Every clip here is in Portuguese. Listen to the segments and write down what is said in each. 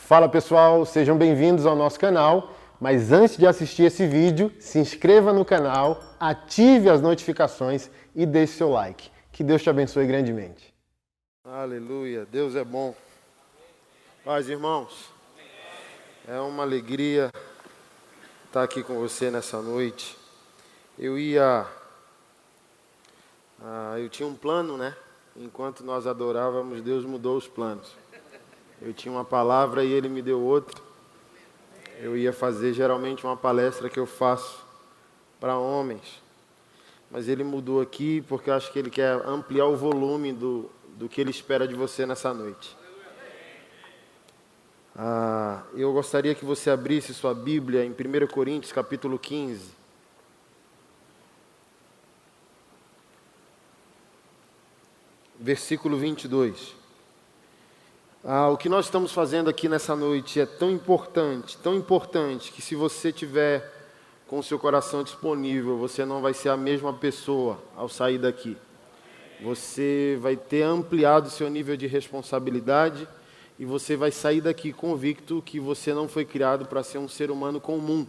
Fala pessoal, sejam bem-vindos ao nosso canal, mas antes de assistir esse vídeo, se inscreva no canal, ative as notificações e deixe seu like. Que Deus te abençoe grandemente. Aleluia, Deus é bom. Paz, irmãos, é uma alegria estar aqui com você nessa noite. Eu tinha um plano, né? Enquanto nós adorávamos, Deus mudou os planos. Eu tinha uma palavra e Ele me deu outra. Eu ia fazer geralmente uma palestra que eu faço para homens. Mas Ele mudou aqui porque eu acho que Ele quer ampliar o volume do que Ele espera de você nessa noite. Eu gostaria que você abrisse sua Bíblia em 1 Coríntios capítulo 15. Versículo 22. O que nós estamos fazendo aqui nessa noite é tão importante, que se você tiver com o seu coração disponível, você não vai ser a mesma pessoa ao sair daqui. Você vai ter ampliado o seu nível de responsabilidade e você vai sair daqui convicto que você não foi criado para ser um ser humano comum.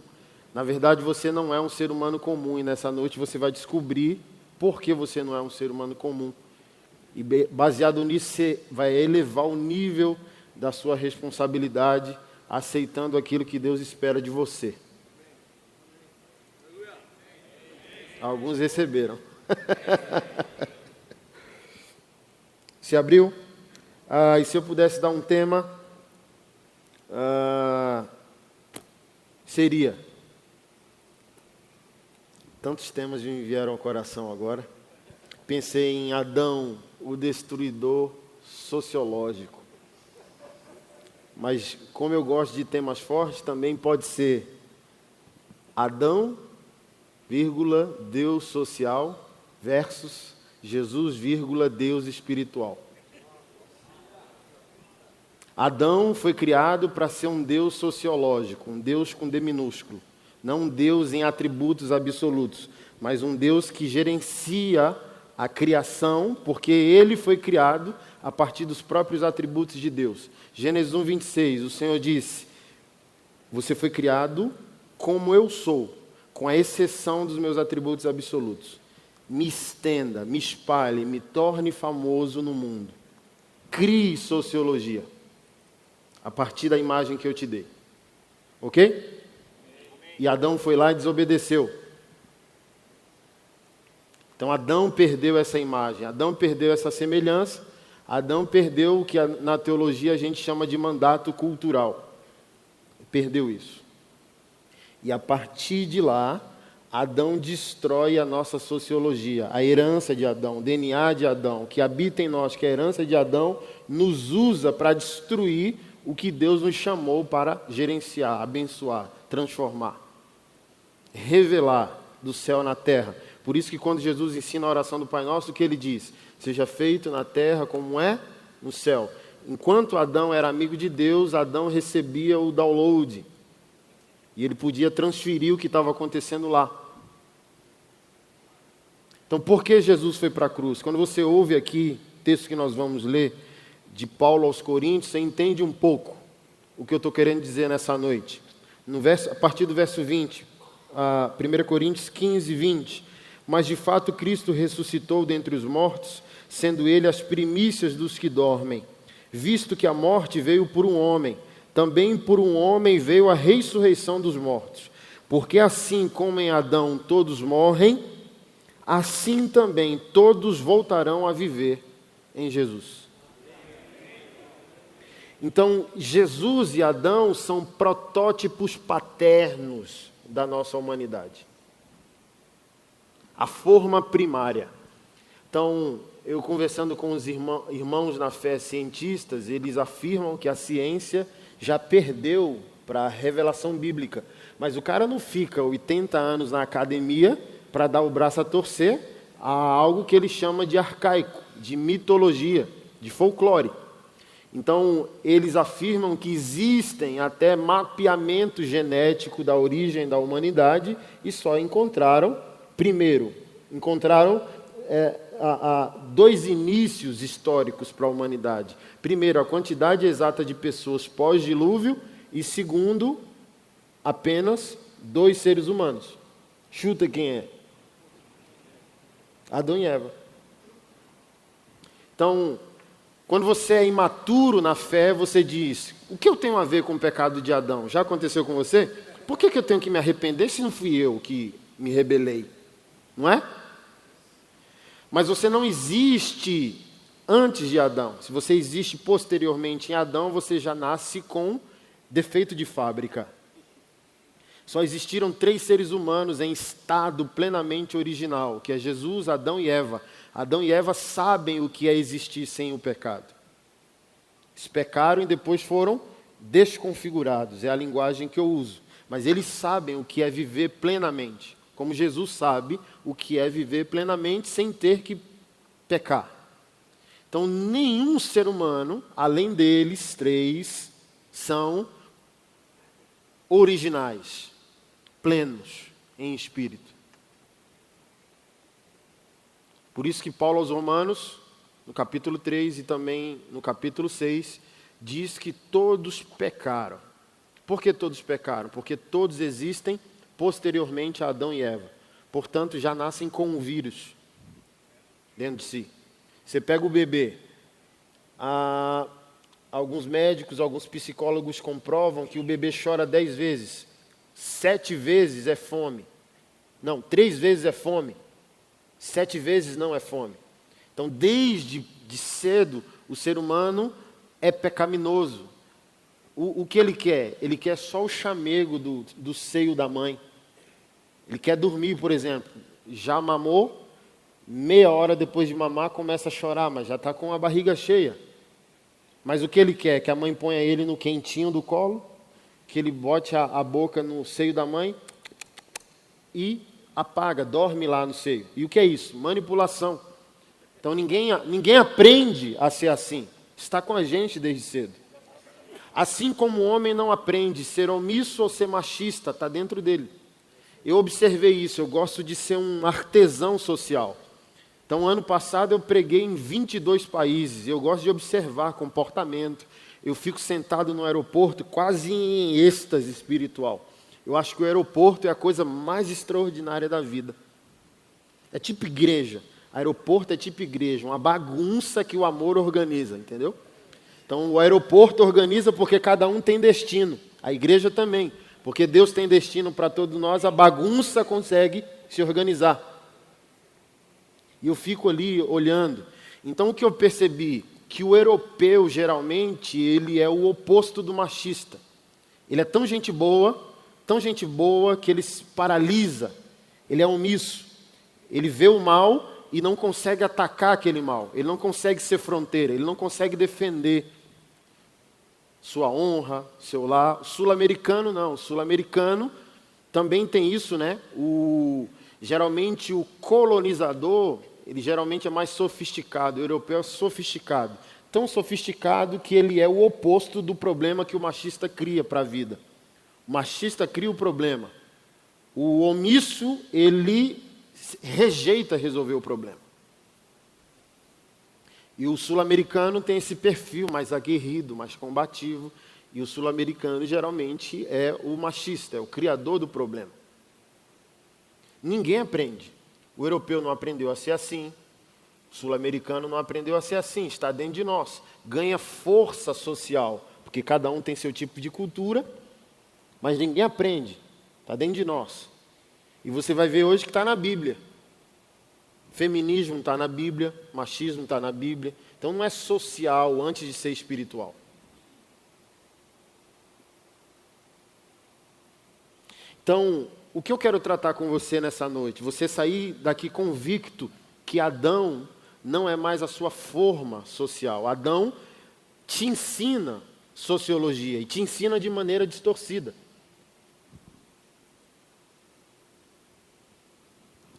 Na verdade, você não é um ser humano comum e nessa noite você vai descobrir por que você não é um ser humano comum. E baseado nisso, você vai elevar o nível da sua responsabilidade, aceitando aquilo que Deus espera de você. Alguns receberam. Se abriu? E se eu pudesse dar um tema, seria... Tantos temas me vieram ao coração agora. Pensei em Adão, o destruidor sociológico. Mas como eu gosto de temas fortes, também pode ser Adão, vírgula, Deus social, versus Jesus, vírgula, Deus espiritual. Adão foi criado para ser um Deus sociológico, um Deus com D minúsculo. Não um Deus em atributos absolutos, mas um Deus que gerencia a criação, porque ele foi criado a partir dos próprios atributos de Deus. Gênesis 1, 26, o Senhor disse: você foi criado como eu sou, com a exceção dos meus atributos absolutos. Me estenda, me espalhe, me torne famoso no mundo. Crie sociologia, a partir da imagem que eu te dei. Ok? E Adão foi lá e desobedeceu. Então Adão perdeu essa imagem, Adão perdeu essa semelhança, Adão perdeu o que na teologia a gente chama de mandato cultural. Perdeu isso. E a partir de lá, Adão destrói a nossa sociologia, a herança de Adão, o DNA de Adão, que habita em nós, que é a herança de Adão, nos usa para destruir o que Deus nos chamou para gerenciar, abençoar, transformar, revelar do céu na terra. Por isso que quando Jesus ensina a oração do Pai Nosso, o que ele diz? Seja feito na terra como é no céu. Enquanto Adão era amigo de Deus, Adão recebia o download. E ele podia transferir o que estava acontecendo lá. Então, por que Jesus foi para a cruz? Quando você ouve aqui o texto que nós vamos ler, de Paulo aos Coríntios, você entende um pouco o que eu estou querendo dizer nessa noite. A partir do verso 20, 1 Coríntios 15, 20... Mas de fato Cristo ressuscitou dentre os mortos, sendo Ele as primícias dos que dormem. Visto que a morte veio por um homem, também por um homem veio a ressurreição dos mortos. Porque assim como em Adão todos morrem, assim também todos voltarão a viver em Jesus. Então, Jesus e Adão são protótipos paternos da nossa humanidade. A forma primária. Então, eu conversando com os irmãos na fé cientistas, eles afirmam que a ciência já perdeu para a revelação bíblica. Mas o cara não fica 80 anos na academia para dar o braço a torcer a algo que ele chama de arcaico, de mitologia, de folclore. Então, eles afirmam que existem até mapeamento genético da origem da humanidade e só encontraram dois inícios históricos para a humanidade. Primeiro, a quantidade exata de pessoas pós-dilúvio, e segundo, apenas 2 seres humanos. Chuta quem é? Adão e Eva. Então, quando você é imaturo na fé, você diz: o que eu tenho a ver com o pecado de Adão? Já aconteceu com você? Por que eu tenho que me arrepender se não fui eu que me rebelei? Não é? Mas você não existe antes de Adão. Se você existe posteriormente em Adão, você já nasce com defeito de fábrica. Só existiram 3 seres humanos em estado plenamente original, que é Jesus, Adão e Eva. Adão e Eva sabem o que é existir sem o pecado. Eles pecaram e depois foram desconfigurados, é a linguagem que eu uso. Mas eles sabem o que é viver plenamente, como Jesus sabe o que é viver plenamente sem ter que pecar. Então, nenhum ser humano, além deles 3, são originais, plenos em espírito. Por isso que Paulo aos Romanos, no capítulo 3 e também no capítulo 6, diz que todos pecaram. Por que todos pecaram? Porque todos existem posteriormente a Adão e Eva. Portanto, já nascem com um vírus dentro de si. Você pega o bebê. Alguns médicos, alguns psicólogos comprovam que o bebê chora 10 vezes. 7 vezes é fome. Não, 3 vezes é fome. 7 vezes não é fome. Então, desde cedo, o ser humano é pecaminoso. O que ele quer? Ele quer só o chamego do seio da mãe. Ele quer dormir, por exemplo. Já mamou, meia hora depois de mamar começa a chorar, mas já está com a barriga cheia. Mas o que ele quer? Que a mãe ponha ele no quentinho do colo, que ele bote a boca no seio da mãe e apaga, dorme lá no seio. E o que é isso? Manipulação. Então ninguém aprende a ser assim. Está com a gente desde cedo. Assim como o homem não aprende ser omisso ou ser machista, está dentro dele. Eu observei isso, eu gosto de ser um artesão social. Então, ano passado eu preguei em 22 países, eu gosto de observar comportamento. Eu fico sentado no aeroporto quase em êxtase espiritual. Eu acho que o aeroporto é a coisa mais extraordinária da vida. É tipo igreja. Aeroporto é tipo igreja, uma bagunça que o amor organiza, entendeu? Então, o aeroporto organiza porque cada um tem destino. A igreja também. Porque Deus tem destino para todos nós, a bagunça consegue se organizar. E eu fico ali olhando. Então, o que eu percebi? Que o europeu, geralmente, ele é o oposto do machista. Ele é tão gente boa, que ele se paralisa. Ele é omisso. Ele vê o mal e não consegue atacar aquele mal. Ele não consegue ser fronteira, ele não consegue defender sua honra, seu lar. O sul-americano não. O sul-americano também tem isso, né? Geralmente o colonizador, ele geralmente é mais sofisticado. O europeu é sofisticado. Tão sofisticado que ele é o oposto do problema que o machista cria para a vida. O machista cria o problema. O omisso, ele rejeita resolver o problema. E o sul-americano tem esse perfil mais aguerrido, mais combativo. E o sul-americano geralmente é o machista, é o criador do problema. Ninguém aprende. O europeu não aprendeu a ser assim. O sul-americano não aprendeu a ser assim. Está dentro de nós. Ganha força social, porque cada um tem seu tipo de cultura, mas ninguém aprende. Está dentro de nós. E você vai ver hoje que está na Bíblia. Feminismo está na Bíblia, machismo está na Bíblia. Então não é social antes de ser espiritual. Então, o que eu quero tratar com você nessa noite? Você sair daqui convicto que Adão não é mais a sua forma social. Adão te ensina sociologia e te ensina de maneira distorcida.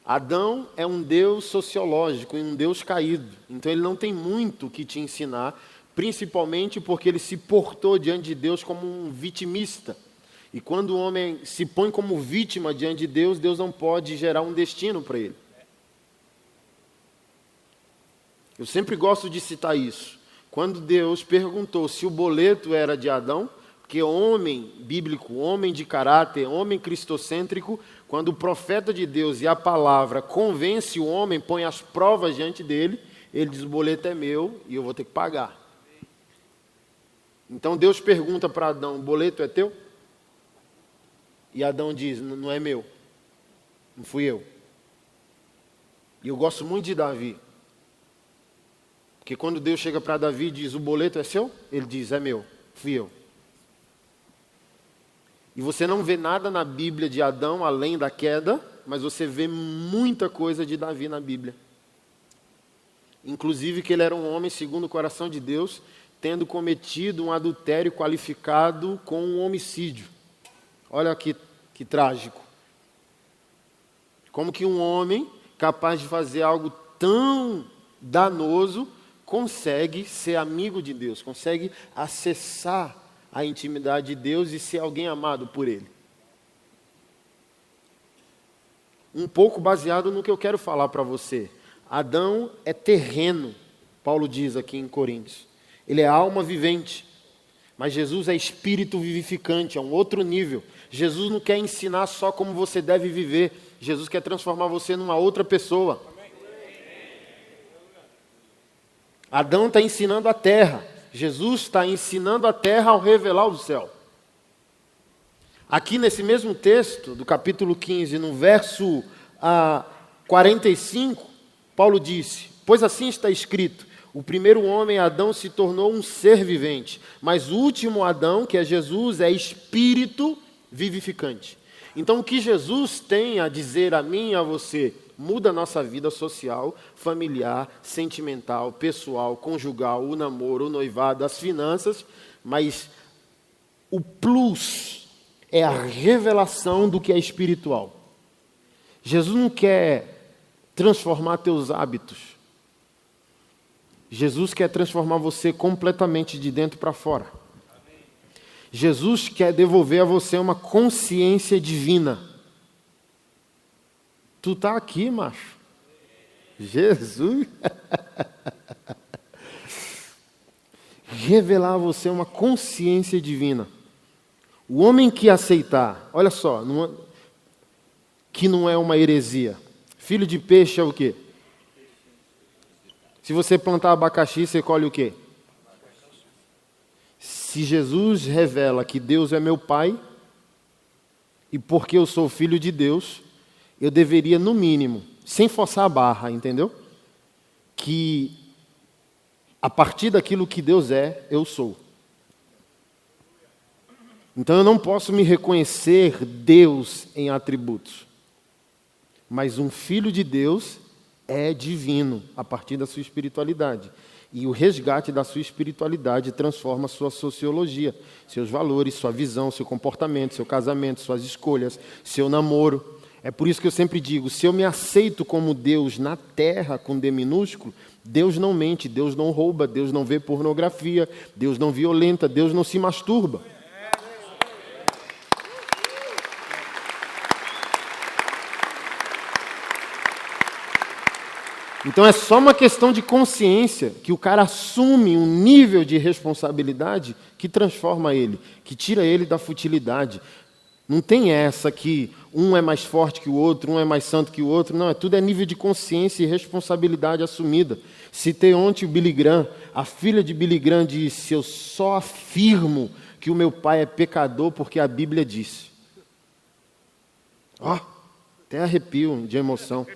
Adão é um Deus sociológico e um Deus caído. Então ele não tem muito o que te ensinar, principalmente porque ele se portou diante de Deus como um vitimista. E quando o homem se põe como vítima diante de Deus, Deus não pode gerar um destino para ele. Eu sempre gosto de citar isso. Quando Deus perguntou se o boleto era de Adão, porque homem bíblico, homem de caráter, homem cristocêntrico, quando o profeta de Deus e a palavra convence o homem, põe as provas diante dele, ele diz: o boleto é meu e eu vou ter que pagar. Então Deus pergunta para Adão: o boleto é teu? E Adão diz: não é meu, não fui eu. E eu gosto muito de Davi, porque quando Deus chega para Davi e diz: o boleto é seu? Ele diz: é meu, fui eu. E você não vê nada na Bíblia de Adão além da queda, mas você vê muita coisa de Davi na Bíblia. Inclusive que ele era um homem segundo o coração de Deus, tendo cometido um adultério qualificado com um homicídio. Olha que trágico. Como que um homem capaz de fazer algo tão danoso consegue ser amigo de Deus, consegue acessar a intimidade de Deus e ser alguém amado por Ele. Um pouco baseado no que eu quero falar para você. Adão é terreno, Paulo diz aqui em Coríntios. Ele é alma vivente, mas Jesus é espírito vivificante, é um outro nível. Jesus não quer ensinar só como você deve viver, Jesus quer transformar você numa outra pessoa. Adão está ensinando a terra, Jesus está ensinando a terra ao revelar o céu. Aqui nesse mesmo texto, do capítulo 15, no verso 45, Paulo disse: pois assim está escrito, o primeiro homem, Adão, se tornou um ser vivente, mas o último Adão, que é Jesus, é espírito vivificante. Então o que Jesus tem a dizer a mim e a você muda a nossa vida social, familiar, sentimental, pessoal, conjugal, o namoro, o noivado, as finanças, mas o plus é a revelação do que é espiritual. Jesus não quer transformar teus hábitos. Jesus quer transformar você completamente de dentro para fora. Jesus quer devolver a você uma consciência divina. Tu tá aqui, macho. Jesus. Revelar a você uma consciência divina. O homem que aceitar, olha só, que não é uma heresia. Filho de peixe é o quê? Se você plantar abacaxi, você colhe o quê? Se Jesus revela que Deus é meu Pai, e porque eu sou filho de Deus, eu deveria, no mínimo, sem forçar a barra, entendeu? Que a partir daquilo que Deus é, eu sou. Então eu não posso me reconhecer Deus em atributos. Mas um filho de Deus é divino a partir da sua espiritualidade. E o resgate da sua espiritualidade transforma a sua sociologia, seus valores, sua visão, seu comportamento, seu casamento, suas escolhas, seu namoro. É por isso que eu sempre digo, se eu me aceito como Deus na terra, com D minúsculo, Deus não mente, Deus não rouba, Deus não vê pornografia, Deus não violenta, Deus não se masturba. Então é só uma questão de consciência, que o cara assume um nível de responsabilidade que transforma ele, que tira ele da futilidade. Não tem essa que um é mais forte que o outro, um é mais santo que o outro. Não, tudo é nível de consciência e responsabilidade assumida. Citei ontem o Billy Graham. A filha de Billy Graham disse: eu só afirmo que o meu pai é pecador porque a Bíblia disse. Ó, até arrepio de emoção.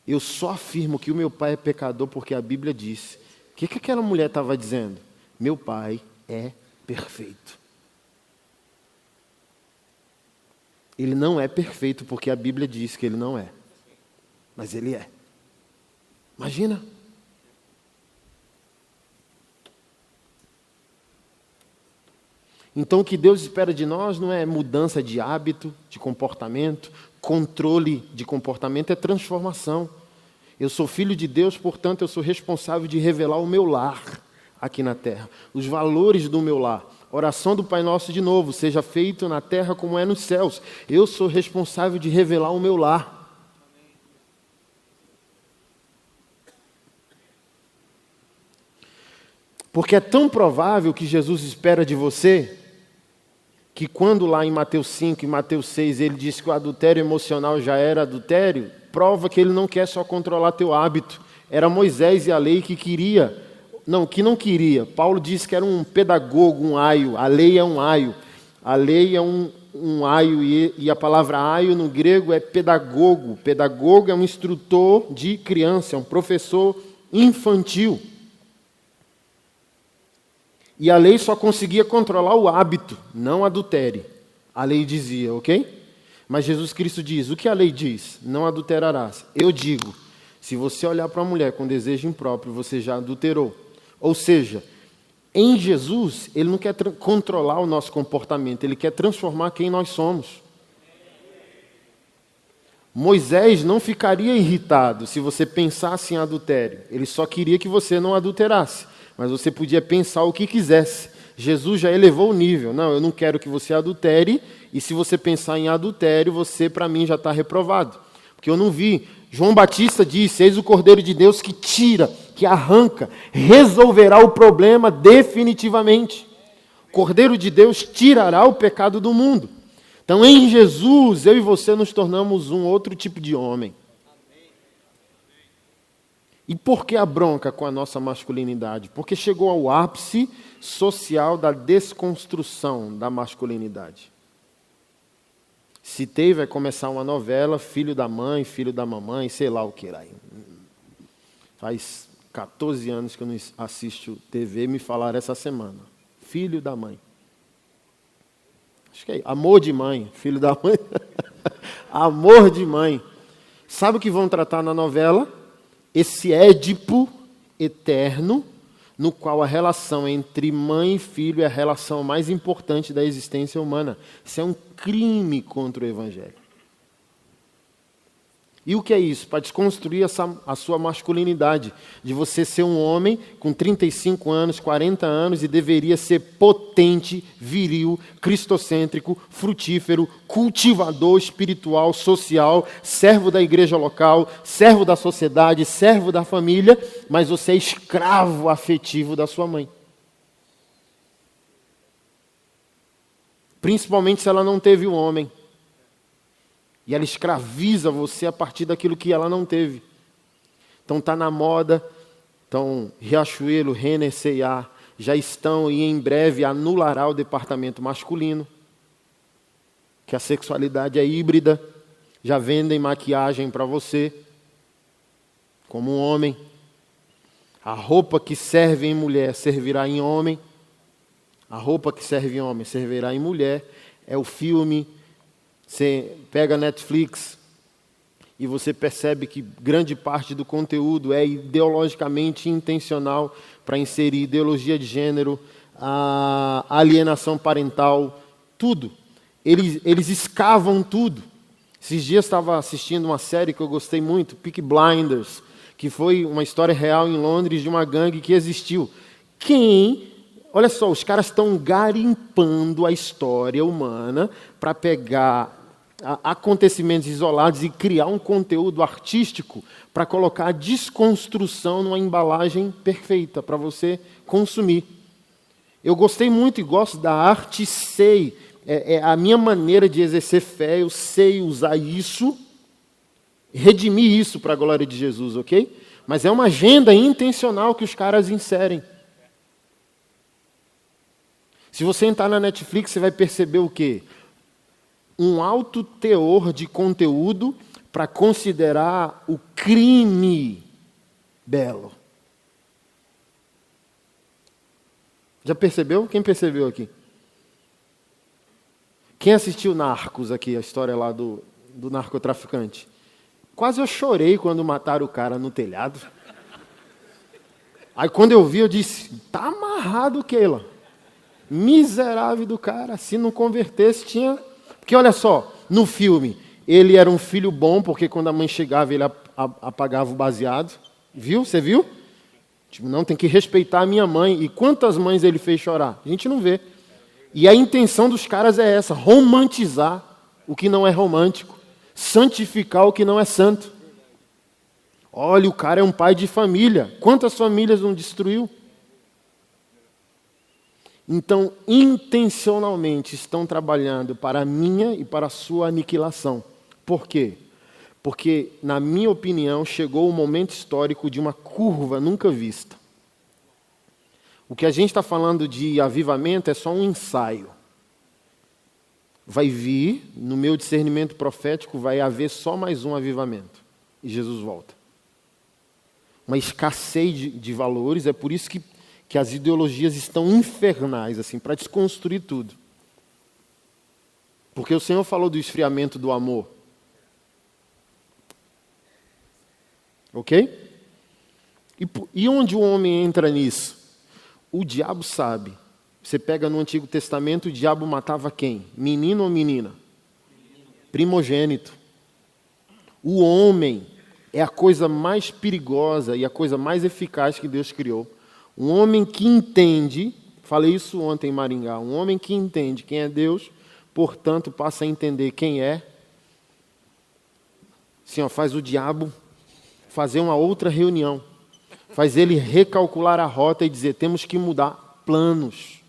Eu só afirmo que o meu pai é pecador porque a Bíblia disse. O que aquela mulher estava dizendo? Meu pai é perfeito. Ele não é perfeito porque a Bíblia diz que ele não é. Mas ele é. Imagina. Então o que Deus espera de nós não é mudança de hábito, de comportamento, controle de comportamento, é transformação. Eu sou filho de Deus, portanto eu sou responsável de revelar o meu lar aqui na terra, os valores do meu lar. Oração do Pai Nosso de novo, seja feito na terra como é nos céus. Eu sou responsável de revelar o meu lar. Porque é tão provável que Jesus espera de você, que quando lá em Mateus 5 e Mateus 6 ele diz que o adultério emocional já era adultério, prova que ele não quer só controlar teu hábito. Era Moisés e a lei que não queria. Paulo disse que era um pedagogo, um aio. A lei é um aio. A lei é um aio e a palavra aio no grego é pedagogo. Pedagogo é um instrutor de criança, é um professor infantil. E a lei só conseguia controlar o hábito, não adultere. A lei dizia, ok? Mas Jesus Cristo diz, o que a lei diz? Não adulterarás. Eu digo, se você olhar para uma mulher com desejo impróprio, você já adulterou. Ou seja, em Jesus, Ele não quer controlar o nosso comportamento, Ele quer transformar quem nós somos. Moisés não ficaria irritado se você pensasse em adultério. Ele só queria que você não adulterasse. Mas você podia pensar o que quisesse. Jesus já elevou o nível. Não, eu não quero que você adultere, e se você pensar em adultério, você, para mim, já está reprovado. Porque eu não vi. João Batista disse, eis o Cordeiro de Deus que tira, que arranca, resolverá o problema definitivamente. O Cordeiro de Deus tirará o pecado do mundo. Então, em Jesus, eu e você nos tornamos um outro tipo de homem. E por que a bronca com a nossa masculinidade? Porque chegou ao ápice social da desconstrução da masculinidade. Citei, vai começar uma novela, filho da mãe, filho da mamãe, sei lá o que era. Faz 14 anos que eu não assisto TV, me falaram essa semana. Filho da mãe. Acho que é amor de mãe, filho da mãe. Amor de mãe. Sabe o que vão tratar na novela? Esse Édipo eterno, no qual a relação entre mãe e filho é a relação mais importante da existência humana. Isso é um crime contra o Evangelho. E o que é isso? Para desconstruir a sua masculinidade, de você ser um homem com 35 anos, 40 anos e deveria ser potente, viril, cristocêntrico, frutífero, cultivador espiritual, social, servo da igreja local, servo da sociedade, servo da família, mas você é escravo afetivo da sua mãe. Principalmente se ela não teve um homem. E ela escraviza você a partir daquilo que ela não teve. Então está na moda, então Riachuelo, Renner, C&A já estão e em breve anulará o departamento masculino, que a sexualidade é híbrida, já vendem maquiagem para você, como um homem. A roupa que serve em mulher servirá em homem, a roupa que serve em homem servirá em mulher, é o filme. Você pega Netflix e você percebe que grande parte do conteúdo é ideologicamente intencional para inserir ideologia de gênero, a alienação parental, tudo. Eles escavam tudo. Esses dias estava assistindo uma série que eu gostei muito, Peaky Blinders, que foi uma história real em Londres de uma gangue que existiu. Olha só, os caras estão garimpando a história humana para pegar acontecimentos isolados e criar um conteúdo artístico para colocar a desconstrução numa embalagem perfeita para você consumir. Eu gostei muito e gosto da arte, sei. É a minha maneira de exercer fé, eu sei usar isso, redimir isso para a glória de Jesus, ok? Mas é uma agenda intencional que os caras inserem. Se você entrar na Netflix, você vai perceber o quê? Um alto teor de conteúdo para considerar o crime belo. Já percebeu? Quem percebeu aqui? Quem assistiu Narcos aqui, a história lá do narcotraficante? Quase eu chorei quando mataram o cara no telhado. Aí quando eu vi, eu disse, tá amarrado, Keila. Miserável do cara, se não convertesse, tinha... Porque olha só, no filme, ele era um filho bom, porque quando a mãe chegava, ele apagava o baseado. Viu? Você viu? Tipo, não, tem que respeitar a minha mãe. E quantas mães ele fez chorar? A gente não vê. E a intenção dos caras é essa, romantizar o que não é romântico, santificar o que não é santo. Olha, o cara é um pai de família. Quantas famílias não destruiu? Então, intencionalmente estão trabalhando para a minha e para a sua aniquilação. Por quê? Porque, na minha opinião, chegou o momento histórico de uma curva nunca vista. O que a gente está falando de avivamento é só um ensaio. Vai vir, no meu discernimento profético, vai haver só mais um avivamento. E Jesus volta. Uma escassez de valores, é por isso que as ideologias estão infernais, assim, para desconstruir tudo. Porque o Senhor falou do esfriamento do amor. Ok? E onde o homem entra nisso? O diabo sabe. Você pega no Antigo Testamento, o diabo matava quem? Menino ou menina? Primogênito. O homem é a coisa mais perigosa e a coisa mais eficaz que Deus criou. Um homem que entende, falei isso ontem em Maringá, um homem que entende quem é Deus, portanto passa a entender quem é. Assim, ó, faz o diabo fazer uma outra reunião. Faz ele recalcular a rota e dizer, temos que mudar planos.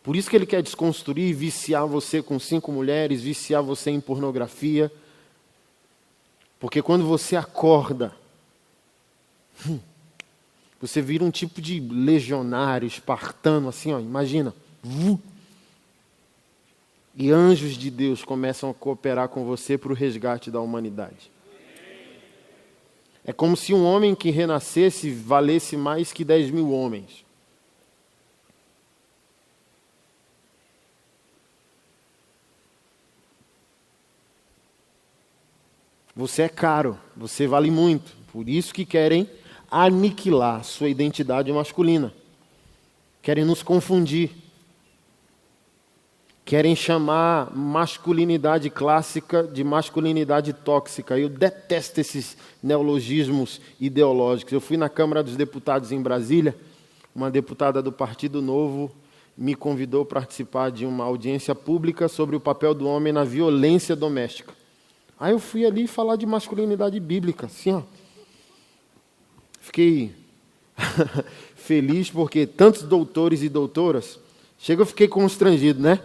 Por isso que ele quer desconstruir, viciar você com 5 mulheres, viciar você em pornografia. Porque quando você acorda, você vira um tipo de legionário, espartano, assim, ó, imagina. E anjos de Deus começam a cooperar com você para o resgate da humanidade. É como se um homem que renascesse valesse mais que 10.000 homens. Você é caro, você vale muito. Por isso que querem aniquilar sua identidade masculina. Querem nos confundir. Querem chamar masculinidade clássica de masculinidade tóxica. Eu detesto esses neologismos ideológicos. Eu fui na Câmara dos Deputados em Brasília, uma deputada do Partido Novo me convidou para participar de uma audiência pública sobre o papel do homem na violência doméstica. Aí eu fui ali falar de masculinidade bíblica, assim, ó. Fiquei feliz porque tantos doutores e doutoras, eu fiquei constrangido, né?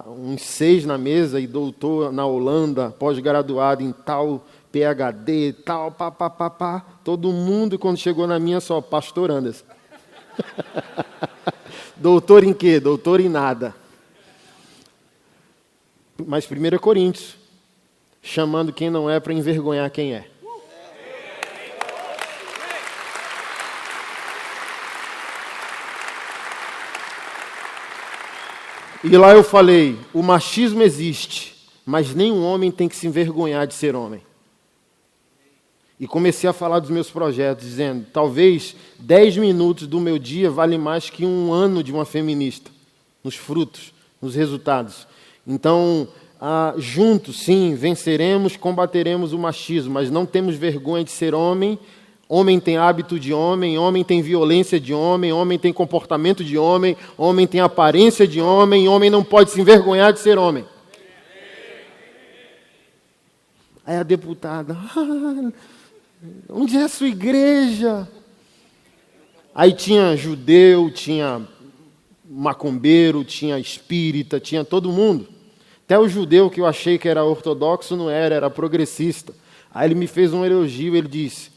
Uns 6 na mesa e doutor na Holanda, pós-graduado em tal PhD, tal, pá. Todo mundo, quando chegou na minha, só, pastor Anderson. Doutor em quê? Doutor em nada. Mas 1 Coríntios, chamando quem não é para envergonhar quem é. E lá eu falei, o machismo existe, mas nenhum homem tem que se envergonhar de ser homem. E comecei a falar dos meus projetos, dizendo, talvez 10 minutos do meu dia vale mais que um ano de uma feminista, nos frutos, nos resultados. Então, juntos, sim, venceremos, combateremos o machismo, mas não temos vergonha de ser homem. Homem tem hábito de homem, homem tem violência de homem, homem tem comportamento de homem, homem tem aparência de homem, homem não pode se envergonhar de ser homem. Aí a deputada, onde é a sua igreja? Aí tinha judeu, tinha macumbeiro, tinha espírita, tinha todo mundo. Até o judeu que eu achei que era ortodoxo não era progressista. Aí ele me fez um elogio, ele disse,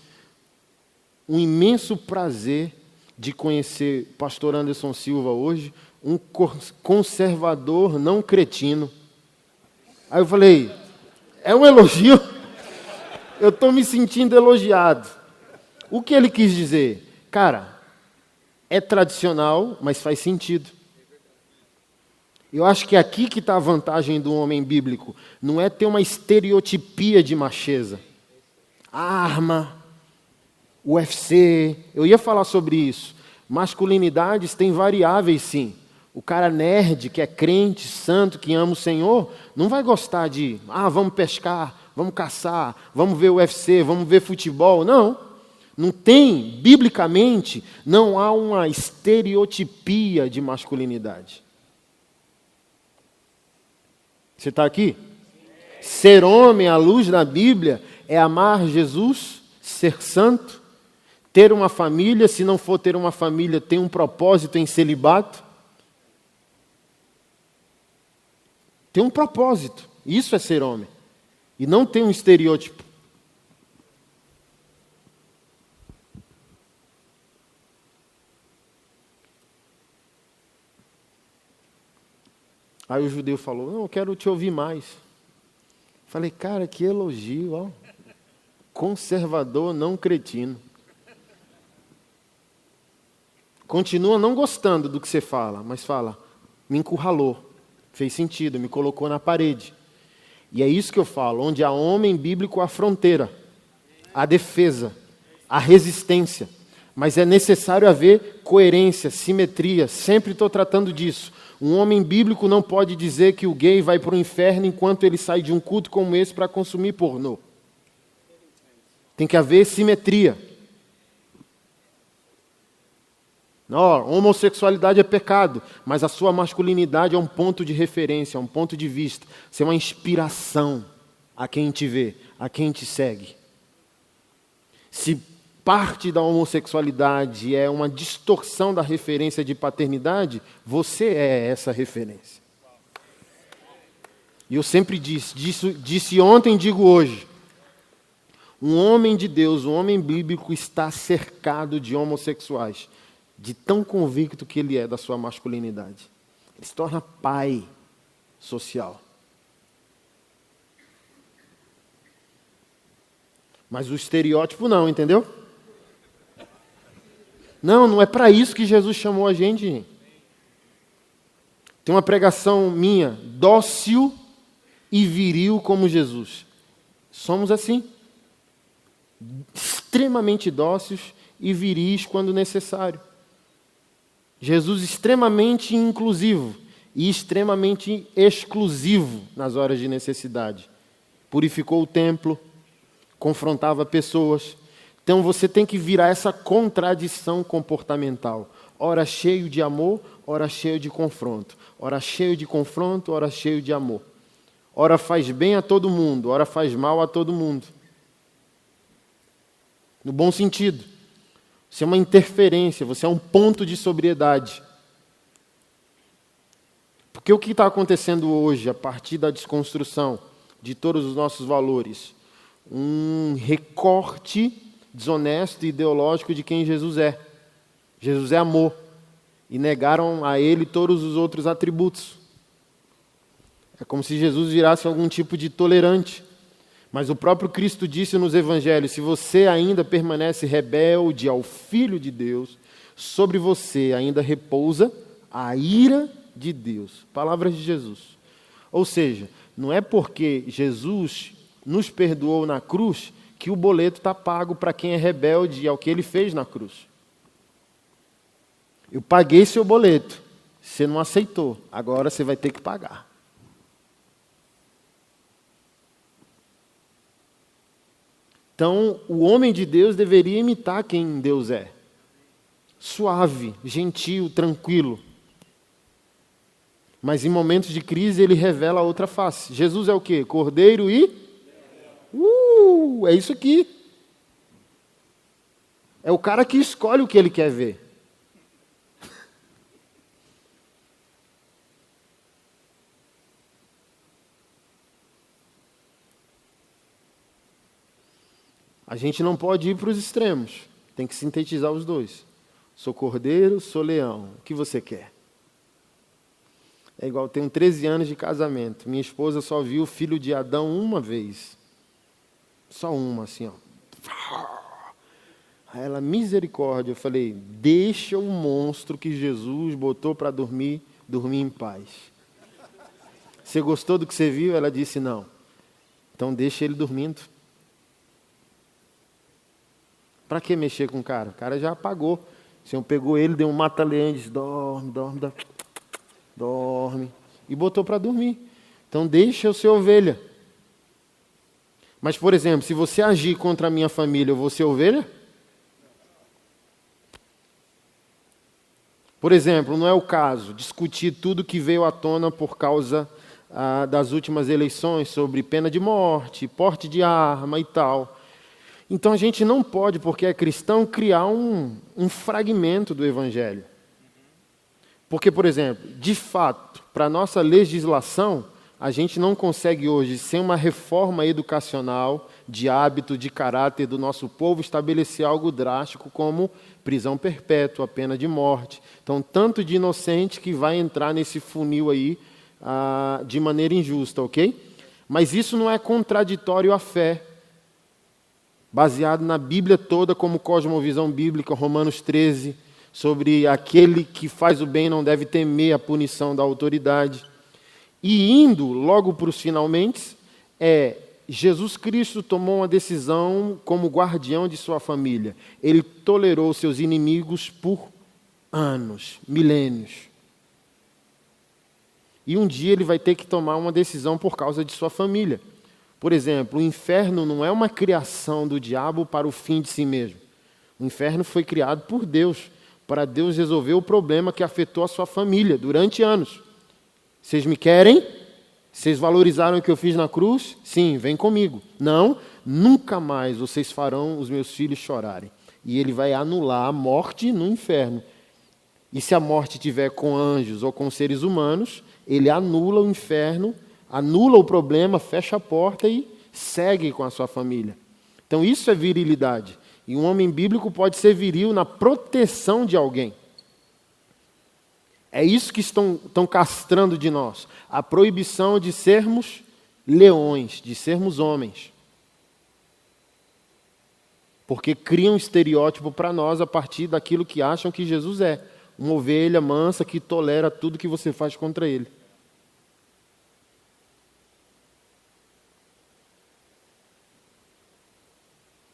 um imenso prazer de conhecer o pastor Anderson Silva hoje, um conservador não cretino. Aí eu falei, é um elogio? Eu estou me sentindo elogiado. O que ele quis dizer? Cara, é tradicional, mas faz sentido. Eu acho que é aqui que está a vantagem do homem bíblico. Não é ter uma estereotipia de macheza. Arma, UFC, eu ia falar sobre isso. Masculinidades têm variáveis, sim. O cara nerd, que é crente, santo, que ama o Senhor, não vai gostar de, vamos pescar, vamos caçar, vamos ver UFC, vamos ver futebol. Não tem, biblicamente, não há uma estereotipia de masculinidade. Você está aqui? Ser homem, à luz da Bíblia, é amar Jesus, ser santo, ter uma família, se não for ter uma família, tem um propósito em celibato. Tem um propósito, isso é ser homem. E não tem um estereótipo. Aí o judeu falou, não, eu quero te ouvir mais. Falei, cara, que elogio, ó. Conservador, não cretino. Continua não gostando do que você fala, mas fala, me encurralou, fez sentido, me colocou na parede. E é isso que eu falo, onde há homem bíblico, há fronteira, há defesa, há resistência. Mas é necessário haver coerência, simetria, sempre estou tratando disso. Um homem bíblico não pode dizer que o gay vai para o inferno enquanto ele sai de um culto como esse para consumir pornô. Tem que haver simetria. Não, homossexualidade é pecado, mas a sua masculinidade é um ponto de referência, é um ponto de vista. Você é uma inspiração a quem te vê, a quem te segue. Se parte da homossexualidade é uma distorção da referência de paternidade, você é essa referência. E eu sempre disse ontem, digo hoje, um homem de Deus, um homem bíblico está cercado de homossexuais, de tão convicto que ele é da sua masculinidade. Ele se torna pai social. Mas o estereótipo não, entendeu? Não é para isso que Jesus chamou a gente, gente. Tem uma pregação minha, dócil e viril como Jesus. Somos assim. Extremamente dóceis e viris quando necessário. Jesus extremamente inclusivo e extremamente exclusivo nas horas de necessidade. Purificou o templo, confrontava pessoas. Então você tem que virar essa contradição comportamental. Ora cheio de amor, ora cheio de confronto. Ora cheio de confronto, ora cheio de amor. Ora faz bem a todo mundo, ora faz mal a todo mundo. No bom sentido. Você é uma interferência, você é um ponto de sobriedade. Porque o que está acontecendo hoje, a partir da desconstrução de todos os nossos valores? Um recorte desonesto e ideológico de quem Jesus é. Jesus é amor. E negaram a ele todos os outros atributos. É como se Jesus virasse algum tipo de tolerante. Mas o próprio Cristo disse nos Evangelhos, se você ainda permanece rebelde ao Filho de Deus, sobre você ainda repousa a ira de Deus. Palavras de Jesus. Ou seja, não é porque Jesus nos perdoou na cruz que o boleto está pago para quem é rebelde ao que ele fez na cruz. Eu paguei seu boleto, você não aceitou, agora você vai ter que pagar. Então, o homem de Deus deveria imitar quem Deus é. Suave, gentil, tranquilo. Mas em momentos de crise ele revela a outra face. Jesus é o quê? Cordeiro e... é isso aqui. É o cara que escolhe o que ele quer ver. A gente não pode ir para os extremos. Tem que sintetizar os dois. Sou cordeiro, sou leão. O que você quer? É igual, eu tenho 13 anos de casamento. Minha esposa só viu o filho de Adão uma vez. Só uma, assim, ó. Aí ela, misericórdia. Eu falei, deixa o monstro que Jesus botou para dormir em paz. Você gostou do que você viu? Ela disse, não. Então deixa ele dormindo. Para que mexer com o cara? O cara já apagou. O Senhor pegou ele, deu um mata-leão e disse, dorme. E botou para dormir. Então deixa eu ser ovelha. Mas, por exemplo, se você agir contra a minha família, eu vou ser ovelha? Por exemplo, não é o caso discutir tudo que veio à tona por causa das últimas eleições sobre pena de morte, porte de arma e tal. Então a gente não pode, porque é cristão, criar um fragmento do Evangelho. Porque, por exemplo, de fato, para a nossa legislação, a gente não consegue hoje, sem uma reforma educacional, de hábito, de caráter do nosso povo, estabelecer algo drástico como prisão perpétua, pena de morte. Então, tanto de inocente que vai entrar nesse funil aí de maneira injusta, ok? Mas isso não é contraditório à fé, baseado na Bíblia toda como cosmovisão bíblica, Romanos 13, sobre aquele que faz o bem não deve temer a punição da autoridade. E indo logo para os finalmente, Jesus Cristo tomou uma decisão como guardião de sua família. Ele tolerou seus inimigos por anos, milênios. E um dia ele vai ter que tomar uma decisão por causa de sua família. Por exemplo, o inferno não é uma criação do diabo para o fim de si mesmo. O inferno foi criado por Deus, para Deus resolver o problema que afetou a sua família durante anos. Vocês me querem? Vocês valorizaram o que eu fiz na cruz? Sim, vem comigo. Não, nunca mais vocês farão os meus filhos chorarem. E ele vai anular a morte no inferno. E se a morte tiver com anjos ou com seres humanos, ele anula o inferno, anula o problema, fecha a porta e segue com a sua família. Então isso é virilidade. E um homem bíblico pode ser viril na proteção de alguém. É isso que estão castrando de nós. A proibição de sermos leões, de sermos homens. Porque criam um estereótipo para nós a partir daquilo que acham que Jesus é. Uma ovelha mansa que tolera tudo que você faz contra ele.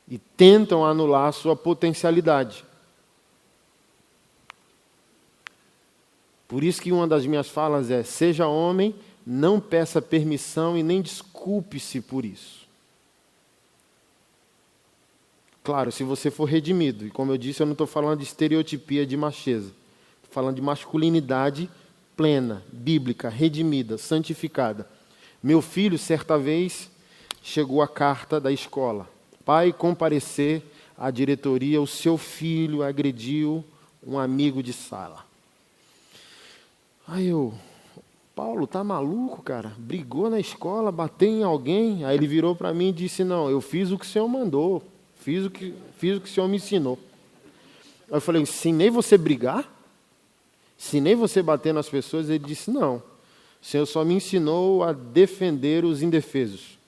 E tentam anular a sua potencialidade. Por isso que uma das minhas falas é: seja homem, não peça permissão e nem desculpe-se por isso. Claro, se você for redimido, e como eu disse, eu não estou falando de estereotipia de macheza. Estou falando de masculinidade plena, bíblica, redimida, santificada. Meu filho, certa vez, chegou a carta da escola. Pai, comparecer à diretoria, o seu filho agrediu um amigo de sala. Aí Paulo, tá maluco, cara? Brigou na escola, bateu em alguém. Aí ele virou para mim e disse: não, eu fiz o que o senhor mandou, fiz o que o senhor me ensinou. Aí eu falei: ensinei você brigar? Ensinei você bater nas pessoas? Ele disse: não, o senhor só me ensinou a defender os indefesos.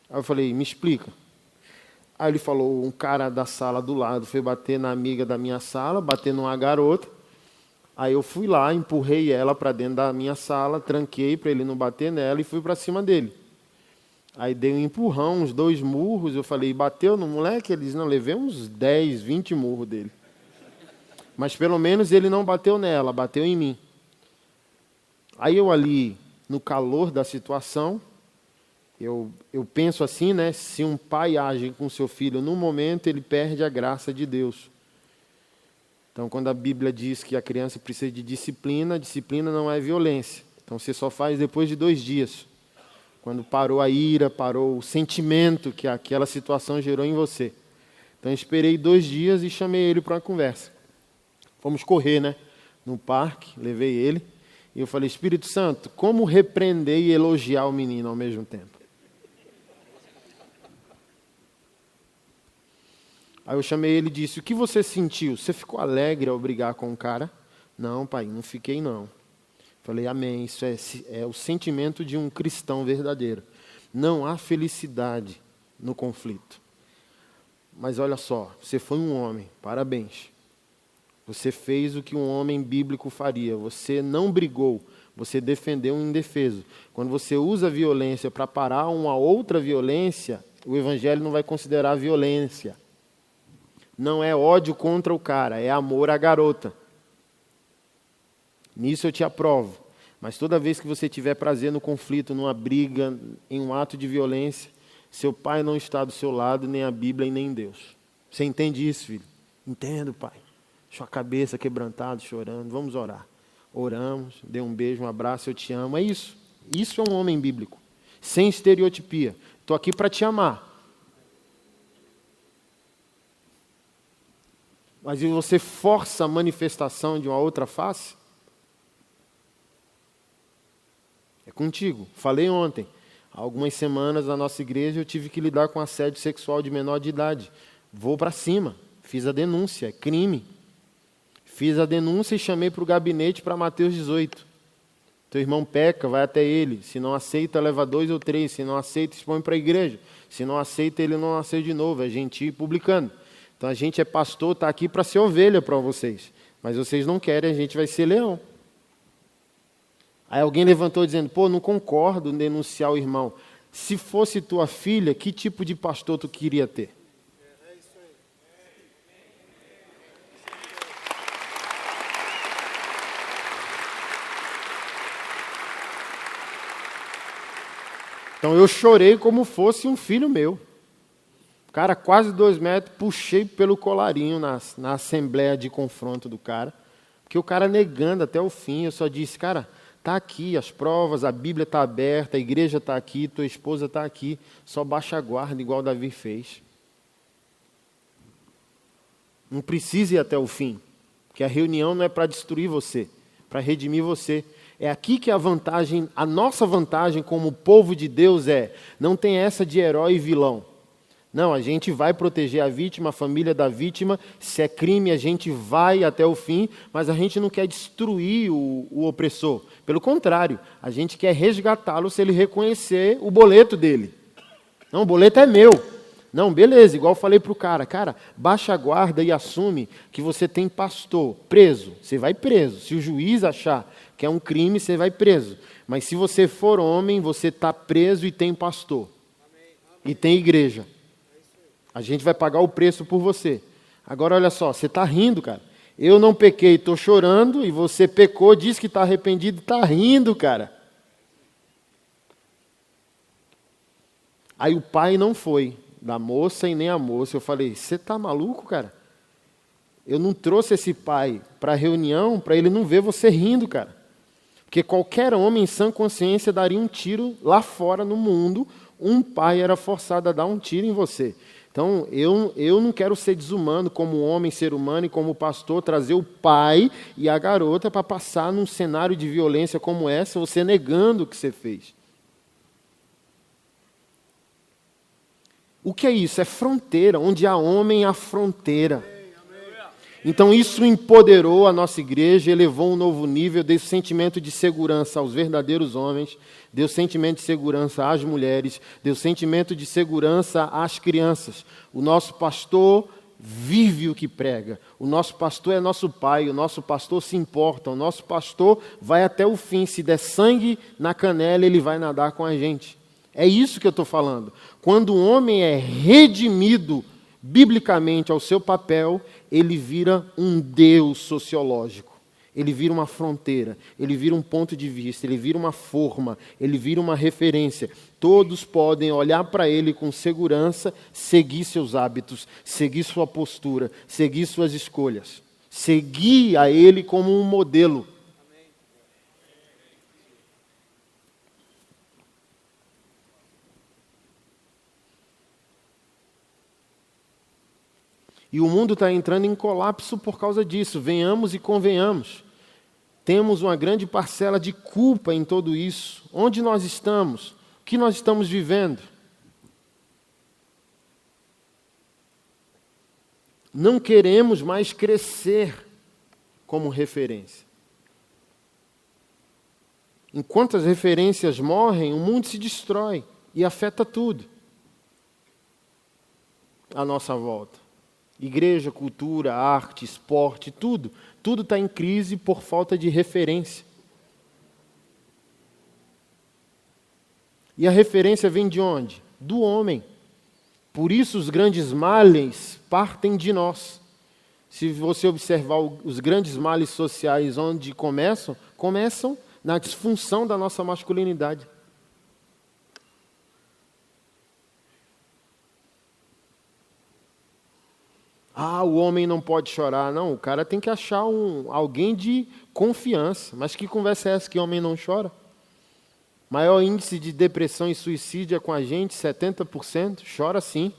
Aí eu falei: me explica. Aí ele falou: um cara da sala do lado foi bater na amiga da minha sala, bater numa garota. Aí eu fui lá, empurrei ela para dentro da minha sala, tranquei para ele não bater nela e fui para cima dele. Aí dei um empurrão, uns 2 murros, eu falei: bateu no moleque? Eles: não, levei uns 10, 20 murros dele. Mas pelo menos ele não bateu nela, bateu em mim. Aí eu ali, no calor da situação, eu penso assim, né? Se um pai age com seu filho no momento, ele perde a graça de Deus. Então, quando a Bíblia diz que a criança precisa de disciplina, disciplina não é violência. Então, você só faz depois de 2 dias. Quando parou a ira, parou o sentimento que aquela situação gerou em você. Então, eu esperei 2 dias e chamei ele para uma conversa. Fomos correr, né? No parque, levei ele. E eu falei: Espírito Santo, como repreender e elogiar o menino ao mesmo tempo? Aí eu chamei ele e disse: o que você sentiu? Você ficou alegre ao brigar com o cara? Não, pai, não fiquei não. Falei: amém, isso é o sentimento de um cristão verdadeiro. Não há felicidade no conflito. Mas olha só, você foi um homem, parabéns. Você fez o que um homem bíblico faria. Você não brigou, você defendeu um indefeso. Quando você usa violência para parar uma outra violência, o Evangelho não vai considerar violência. Não é ódio contra o cara, é amor à garota. Nisso eu te aprovo. Mas toda vez que você tiver prazer no conflito, numa briga, em um ato de violência, seu pai não está do seu lado, nem a Bíblia e nem Deus. Você entende isso, filho? Entendo, pai. Sua cabeça quebrantada, chorando. Vamos orar. Oramos, dê um beijo, um abraço, eu te amo. É isso. Isso é um homem bíblico. Sem estereotipia. Estou aqui para te amar. Mas e você força a manifestação de uma outra face? É contigo. Falei ontem. Há algumas semanas na nossa igreja eu tive que lidar com assédio sexual de menor de idade. Vou para cima. Fiz a denúncia. É crime. Fiz a denúncia e chamei para o gabinete para Mateus 18. Teu irmão peca, vai até ele. Se não aceita, leva 2 ou 3. Se não aceita, expõe para a igreja. Se não aceita, ele não nasceu de novo. É gentil e publicano. Então a gente é pastor, está aqui para ser ovelha para vocês. Mas vocês não querem, a gente vai ser leão. Aí alguém levantou dizendo, pô, não concordo em denunciar o irmão. Se fosse tua filha, que tipo de pastor tu queria ter? Então eu chorei como fosse um filho meu. Cara, quase 2 metros, puxei pelo colarinho na assembleia de confronto do cara, que o cara negando até o fim, eu só disse, cara, está aqui as provas, a Bíblia está aberta, a igreja está aqui, tua esposa está aqui, só baixa a guarda igual Davi fez. Não precisa ir até o fim, porque a reunião não é para destruir você, para redimir você. É aqui que a vantagem, a nossa vantagem como povo de Deus não tem essa de herói e vilão. Não, a gente vai proteger a vítima, a família da vítima. Se é crime, a gente vai até o fim, mas a gente não quer destruir o opressor. Pelo contrário, a gente quer resgatá-lo se ele reconhecer o boleto dele. Não, o boleto é meu. Não, beleza, igual eu falei para o cara, baixa a guarda e assume que você tem pastor preso. Você vai preso. Se o juiz achar que é um crime, você vai preso. Mas se você for homem, você está preso e tem pastor. E tem igreja. A gente vai pagar o preço por você. Agora, olha só, você está rindo, cara. Eu não pequei, estou chorando, e você pecou, diz que está arrependido, está rindo, cara. Aí o pai não foi, da moça e nem a moça. Eu falei, você está maluco, cara? Eu não trouxe esse pai para a reunião para ele não ver você rindo, cara. Porque qualquer homem em sã consciência daria um tiro lá fora no mundo, um pai era forçado a dar um tiro em você. Então, eu não quero ser desumano como homem, ser humano e como pastor, trazer o pai e a garota para passar num cenário de violência como essa, você negando o que você fez. O que é isso? É fronteira. Onde há homem, há fronteira. Então isso empoderou a nossa igreja, elevou um novo nível, deu sentimento de segurança aos verdadeiros homens, deu sentimento de segurança às mulheres, deu sentimento de segurança às crianças. O nosso pastor vive o que prega, o nosso pastor é nosso pai, o nosso pastor se importa, o nosso pastor vai até o fim, se der sangue na canela, ele vai nadar com a gente. É isso que eu estou falando. Quando um homem é redimido biblicamente ao seu papel, ele vira um Deus sociológico. Ele vira uma fronteira, ele vira um ponto de vista, ele vira uma forma, ele vira uma referência. Todos podem olhar para ele com segurança, seguir seus hábitos, seguir sua postura, seguir suas escolhas. Seguir a ele como um modelo. E o mundo está entrando em colapso por causa disso. Venhamos e convenhamos. Temos uma grande parcela de culpa em tudo isso. Onde nós estamos? O que nós estamos vivendo? Não queremos mais crescer como referência. Enquanto as referências morrem, o mundo se destrói e afeta tudo à nossa volta. Igreja, cultura, arte, esporte, tudo está em crise por falta de referência. E a referência vem de onde? Do homem. Por isso os grandes males partem de nós. Se você observar os grandes males sociais onde começam na disfunção da nossa masculinidade. Ah, o homem não pode chorar. Não, o cara tem que achar alguém de confiança. Mas que conversa é essa que homem não chora? Maior índice de depressão e suicídio é com a gente, 70%. Chora sim.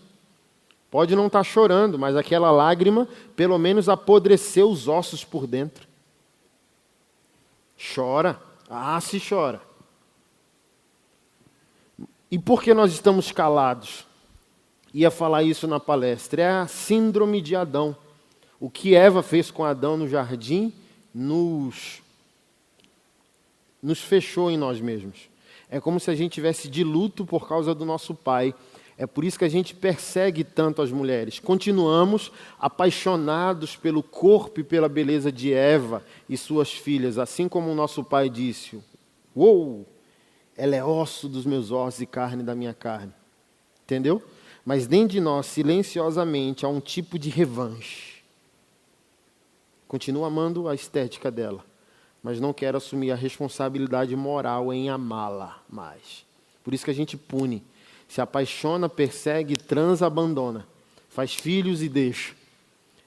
Pode não estar chorando, mas aquela lágrima, pelo menos, apodreceu os ossos por dentro. Chora. Ah, se chora. E por que nós estamos calados? Ia falar isso na palestra. É a síndrome de Adão. O que Eva fez com Adão no jardim nos fechou em nós mesmos. É como se a gente tivesse de luto por causa do nosso pai. É por isso que a gente persegue tanto as mulheres. Continuamos apaixonados pelo corpo e pela beleza de Eva e suas filhas, assim como o nosso pai disse: uou, ela é osso dos meus ossos e carne da minha carne. Entendeu? Mas dentro de nós, silenciosamente, há um tipo de revanche. Continuo amando a estética dela, mas não quero assumir a responsabilidade moral em amá-la mais. Por isso que a gente pune. Se apaixona, persegue, transa, abandona. Faz filhos e deixa.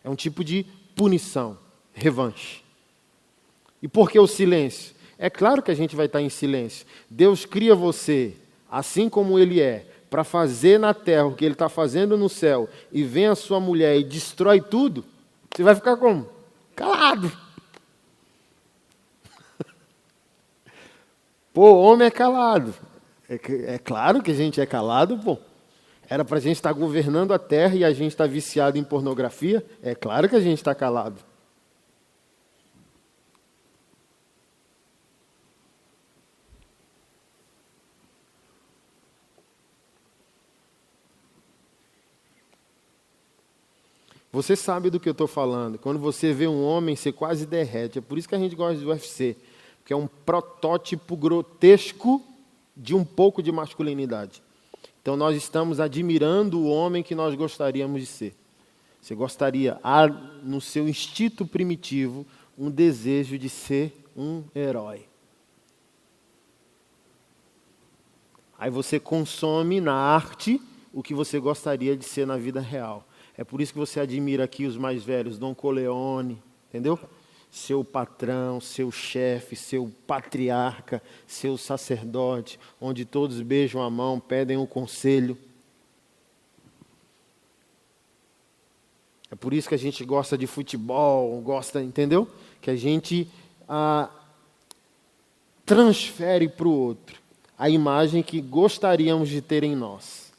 É um tipo de punição, revanche. E por que o silêncio? É claro que a gente vai estar em silêncio. Deus cria você, assim como Ele é, para fazer na terra o que Ele está fazendo no céu, e vem a sua mulher e destrói tudo, você vai ficar como? Calado. Pô, homem é calado. É claro que a gente é calado, pô. Era para a gente estar governando a terra e a gente está viciado em pornografia. É claro que a gente está calado. Você sabe do que eu estou falando. Quando você vê um homem, você quase derrete. É por isso que a gente gosta do UFC. Porque é um protótipo grotesco de um pouco de masculinidade. Então nós estamos admirando o homem que nós gostaríamos de ser. Você gostaria, no seu instinto primitivo, um desejo de ser um herói. Aí você consome na arte o que você gostaria de ser na vida real. É por isso que você admira aqui os mais velhos, Dom Corleone, entendeu? Seu patrão, seu chefe, seu patriarca, seu sacerdote, onde todos beijam a mão, pedem um conselho. É por isso que a gente gosta de futebol, gosta, entendeu? Que a gente transfere para o outro a imagem que gostaríamos de ter em nós.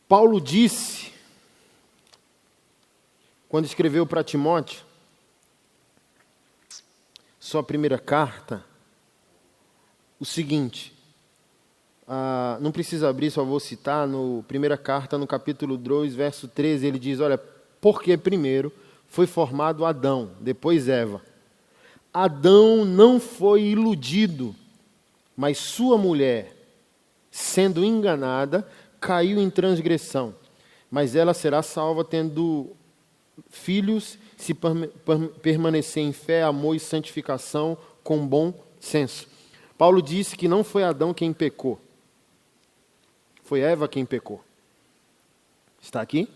Paulo disse, quando escreveu para Timóteo, sua primeira carta, o seguinte, não precisa abrir, só vou citar, no primeira carta, no capítulo 2, verso 13, ele diz, olha, porque primeiro foi formado Adão, depois Eva. Adão não foi iludido, mas sua mulher, sendo enganada, caiu em transgressão, mas ela será salva tendo filhos, se permanecer em fé, amor e santificação com bom senso. Paulo disse que não foi Adão quem pecou, foi Eva quem pecou. Está aqui?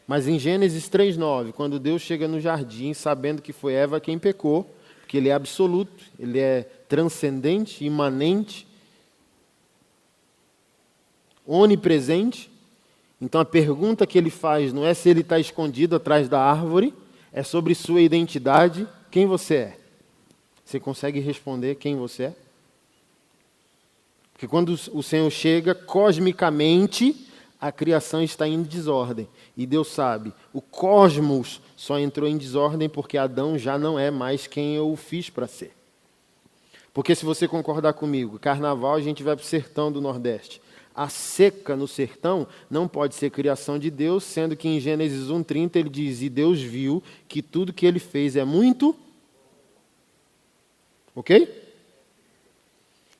Mas em Gênesis 3:9, quando Deus chega no jardim, sabendo que foi Eva quem pecou, porque Ele é absoluto, Ele é transcendente, imanente, onipresente. Então a pergunta que ele faz não é se ele está escondido atrás da árvore, é sobre sua identidade, quem você é. Você consegue responder quem você é? Porque quando o Senhor chega, cosmicamente, a criação está em desordem. E Deus sabe, o cosmos só entrou em desordem porque Adão já não é mais quem eu o fiz para ser. Porque se você concordar comigo, carnaval a gente vai para o sertão do Nordeste. A seca no sertão não pode ser criação de Deus, sendo que em Gênesis 1:30 ele diz, e Deus viu que tudo que ele fez é muito... Ok?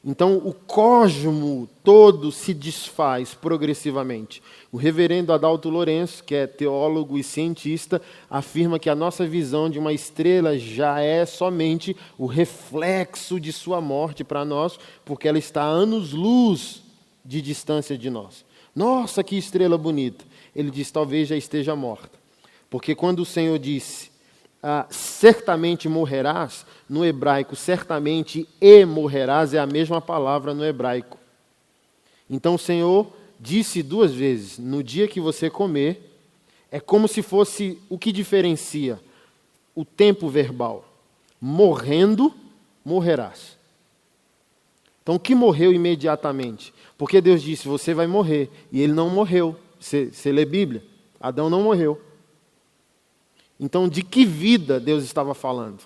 Então o cosmo todo se desfaz progressivamente. O reverendo Adalto Lourenço, que é teólogo e cientista, afirma que a nossa visão de uma estrela já é somente o reflexo de sua morte para nós, porque ela está a anos-luz de distância de nós. Nossa, que estrela bonita! ele disse, talvez já esteja morta. Porque quando o Senhor disse, certamente morrerás, no hebraico, certamente e morrerás, é a mesma palavra no hebraico. Então o Senhor disse 2 vezes, no dia que você comer, é como se fosse o que diferencia o tempo verbal. Morrendo, morrerás. Então o que morreu imediatamente? Porque Deus disse, você vai morrer, e ele não morreu. Você lê Bíblia, Adão não morreu. Então de que vida Deus estava falando?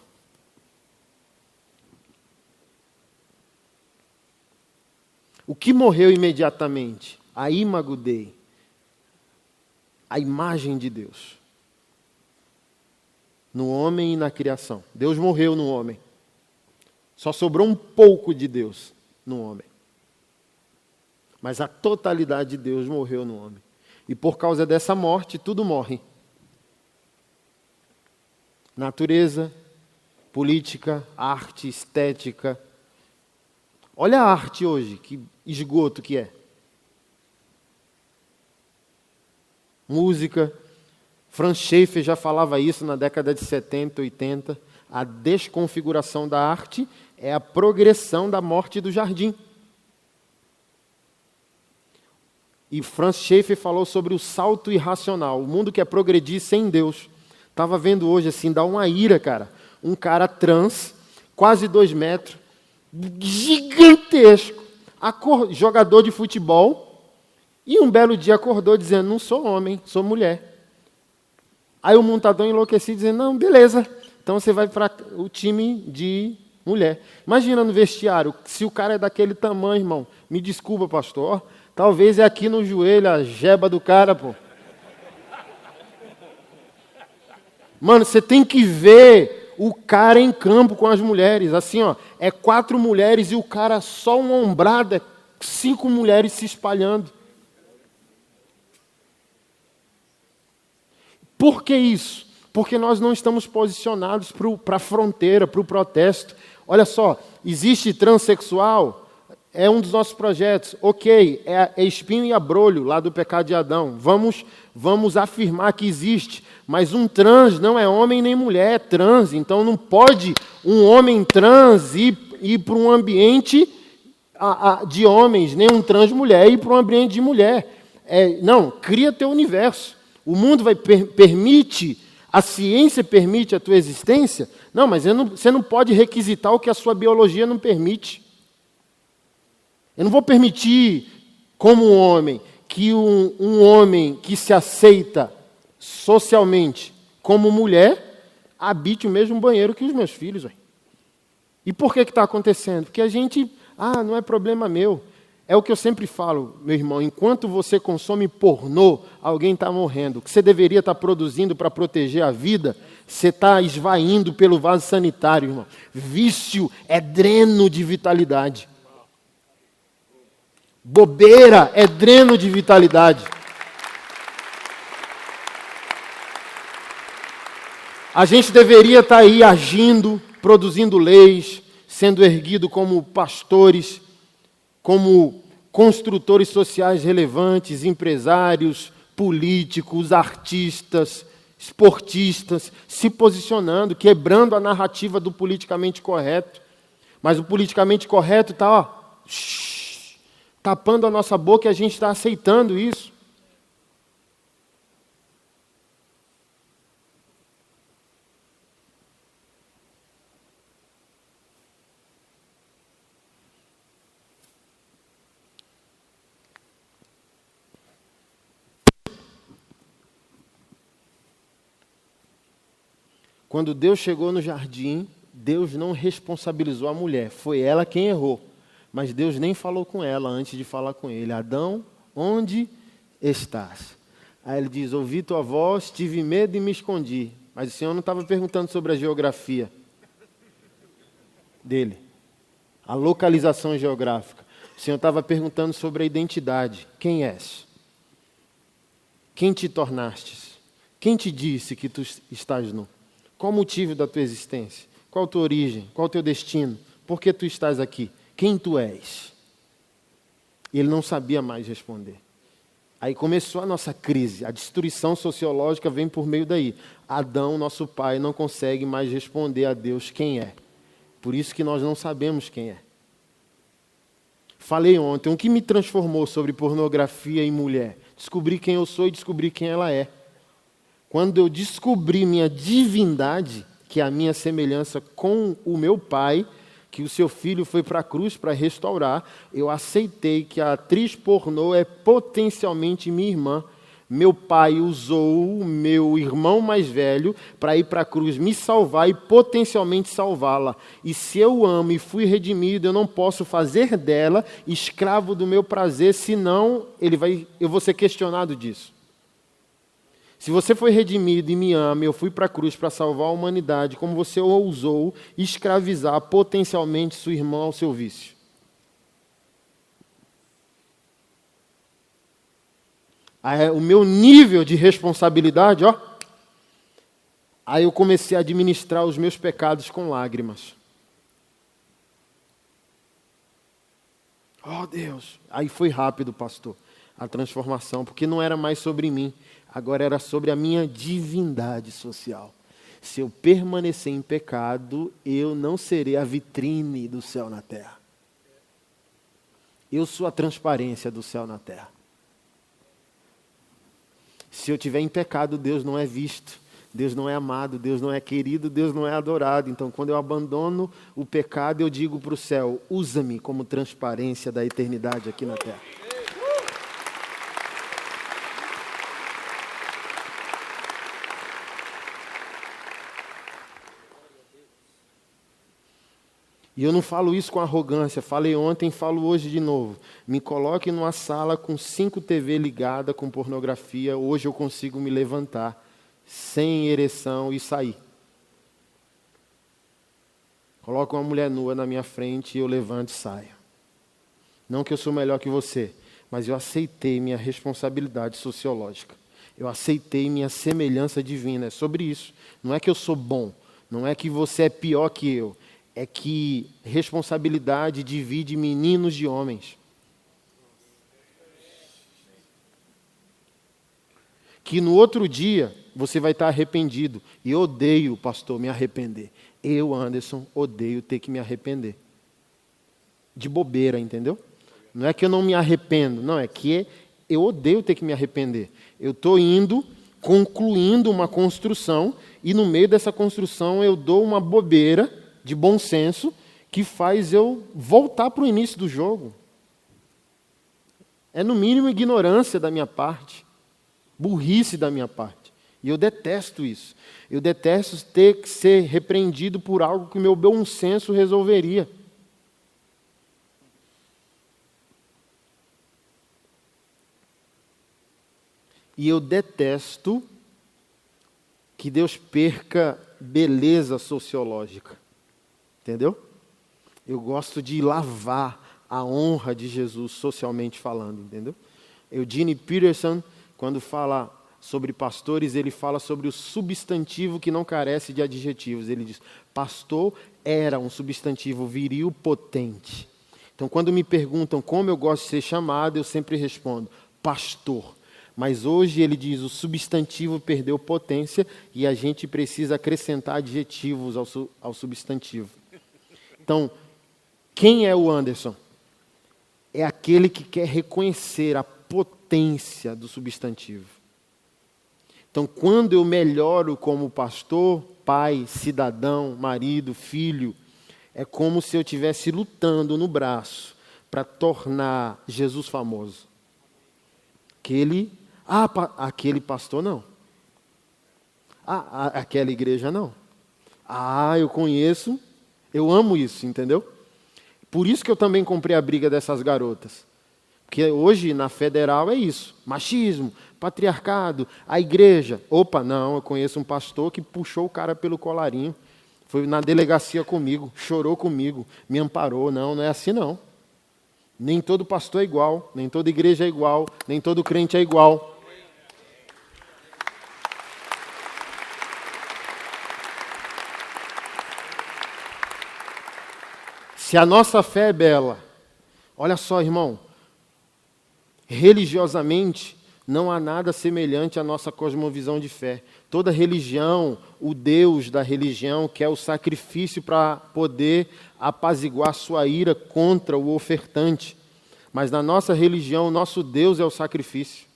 O que morreu imediatamente? A imago Dei, a imagem de Deus. No homem e na criação. Deus morreu no homem. Só sobrou um pouco de Deus no homem. Mas a totalidade de Deus morreu no homem. E por causa dessa morte, tudo morre. Natureza, política, arte, estética. Olha a arte hoje, que esgoto que é. Música. Franz Schaeffer já falava isso na década de 70, 80. A desconfiguração da arte é a progressão da morte do jardim. E Franz Schaeffer falou sobre o salto irracional, o mundo quer progredir sem Deus. Estava vendo hoje, assim, dá uma ira, cara. Um cara trans, quase 2 metros, gigantesco, jogador de futebol, e um belo dia acordou dizendo, não sou homem, sou mulher. Aí o montador enlouquecido dizendo, não, beleza, então você vai para o time de mulher. Imagina no vestiário, se o cara é daquele tamanho, irmão, me desculpa, pastor, talvez é aqui no joelho a jeba do cara, pô. Mano, você tem que ver o cara em campo com as mulheres. Assim, ó, é 4 mulheres e o cara só uma ombrada, 5 mulheres se espalhando. Por que isso? Porque nós não estamos posicionados para a fronteira, para o protesto. Olha só, existe transexual, é um dos nossos projetos. Ok, é espinho e abrolho lá do pecado de Adão. Vamos afirmar que existe. Mas um trans não é homem nem mulher, é trans. Então não pode um homem trans ir para um ambiente de homens, nem um trans mulher ir para um ambiente de mulher. Não, cria teu universo. O mundo permite, a ciência permite a tua existência? Não, mas você não pode requisitar o que a sua biologia não permite. Eu não vou permitir, como um homem, que um homem que se aceita socialmente como mulher habite o mesmo banheiro que os meus filhos. Véio. E por que está acontecendo? Porque a gente, não é problema meu. É o que eu sempre falo, meu irmão, enquanto você consome pornô, alguém está morrendo. O que você deveria estar produzindo para proteger a vida, você está esvaindo pelo vaso sanitário, irmão. Vício é dreno de vitalidade. Bobeira é dreno de vitalidade. A gente deveria estar aí agindo, produzindo leis, sendo erguido como pastores, como construtores sociais relevantes, empresários, políticos, artistas, esportistas, se posicionando, quebrando a narrativa do politicamente correto. Mas o politicamente correto está tapando a nossa boca e a gente está aceitando isso. Quando Deus chegou no jardim, Deus não responsabilizou a mulher. Foi ela quem errou. Mas Deus nem falou com ela antes de falar com ele. Adão, onde estás? Aí ele diz, ouvi tua voz, tive medo e me escondi. Mas o Senhor não estava perguntando sobre a geografia dele. A localização geográfica. O Senhor estava perguntando sobre a identidade. Quem és? Quem te tornastes? Quem te disse que tu estás nu? Qual o motivo da tua existência? Qual a tua origem? Qual o teu destino? Por que tu estás aqui? Quem tu és? E ele não sabia mais responder. Aí começou a nossa crise, a destruição sociológica vem por meio daí. Adão, nosso pai, não consegue mais responder a Deus quem é. Por isso que nós não sabemos quem é. Falei ontem, o que me transformou sobre pornografia e mulher? Descobri quem eu sou e descobri quem ela é. Quando eu descobri minha divindade, que é a minha semelhança com o meu pai, que o seu filho foi para a cruz para restaurar, eu aceitei que a atriz pornô é potencialmente minha irmã. Meu pai usou o meu irmão mais velho para ir para a cruz me salvar e potencialmente salvá-la. E se eu amo e fui redimido, eu não posso fazer dela escravo do meu prazer, senão eu vou ser questionado disso. Se você foi redimido e me ama, eu fui para a cruz para salvar a humanidade, como você ousou escravizar potencialmente sua irmã ao seu vício? O meu nível de responsabilidade, aí eu comecei a administrar os meus pecados com lágrimas. Oh Deus! Aí foi rápido, pastor, a transformação, porque não era mais sobre mim. Agora era sobre a minha divindade social. Se eu permanecer em pecado, eu não serei a vitrine do céu na terra. Eu sou a transparência do céu na terra. Se eu estiver em pecado, Deus não é visto, Deus não é amado, Deus não é querido, Deus não é adorado. Então, quando eu abandono o pecado, eu digo para o céu, usa-me como transparência da eternidade aqui na terra. E eu não falo isso com arrogância, falei ontem, falo hoje de novo. Me coloque numa sala com 5 TV ligadas com pornografia, hoje eu consigo me levantar, sem ereção e sair. Coloca uma mulher nua na minha frente e eu levanto e saio. Não que eu sou melhor que você, mas eu aceitei minha responsabilidade sociológica. Eu aceitei minha semelhança divina, é sobre isso. Não é que eu sou bom, não é que você é pior que eu. É que responsabilidade divide meninos de homens. Que no outro dia você vai estar arrependido. E eu odeio, pastor, me arrepender. Eu, Anderson, odeio ter que me arrepender. De bobeira, entendeu? Não é que eu não me arrependo, não, é que eu odeio ter que me arrepender. Eu estou concluindo uma construção, e no meio dessa construção eu dou uma bobeira de bom senso, que faz eu voltar para o início do jogo. É no mínimo ignorância da minha parte, burrice da minha parte. E eu detesto isso. Eu detesto ter que ser repreendido por algo que o meu bom senso resolveria. E eu detesto que Deus perca beleza sociológica. Entendeu? Eu gosto de lavar a honra de Jesus socialmente falando, entendeu? Eugene Peterson, quando fala sobre pastores, ele fala sobre o substantivo que não carece de adjetivos. Ele diz, pastor era um substantivo viril potente. Então, quando me perguntam como eu gosto de ser chamado, eu sempre respondo, pastor. Mas hoje ele diz, o substantivo perdeu potência e a gente precisa acrescentar adjetivos ao substantivo. Então, quem é o Anderson? É aquele que quer reconhecer a potência do substantivo. Então, quando eu melhoro como pastor, pai, cidadão, marido, filho, é como se eu estivesse lutando no braço para tornar Jesus famoso. Aquele pastor não. Aquela igreja não. Eu conheço. Eu amo isso, entendeu? Por isso que eu também comprei a briga dessas garotas. Porque hoje, na federal, é isso. Machismo, patriarcado, a igreja. Não, eu conheço um pastor que puxou o cara pelo colarinho. Foi na delegacia comigo, chorou comigo, me amparou. Não é assim não. Nem todo pastor é igual, nem toda igreja é igual, nem todo crente é igual. Se a nossa fé é bela, olha só, irmão, religiosamente, não há nada semelhante à nossa cosmovisão de fé. Toda religião, o Deus da religião quer o sacrifício para poder apaziguar sua ira contra o ofertante. Mas na nossa religião, o nosso Deus é o sacrifício.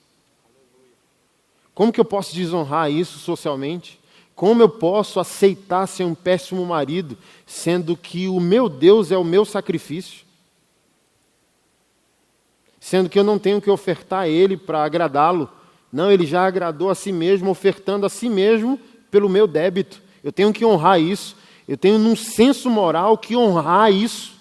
Como que eu posso desonrar isso socialmente? Como eu posso aceitar ser um péssimo marido, sendo que o meu Deus é o meu sacrifício? Sendo que eu não tenho que ofertar a Ele para agradá-lo. Não, Ele já agradou a si mesmo, ofertando a si mesmo pelo meu débito. Eu tenho que honrar isso. Eu tenho, num senso moral, que honrar isso.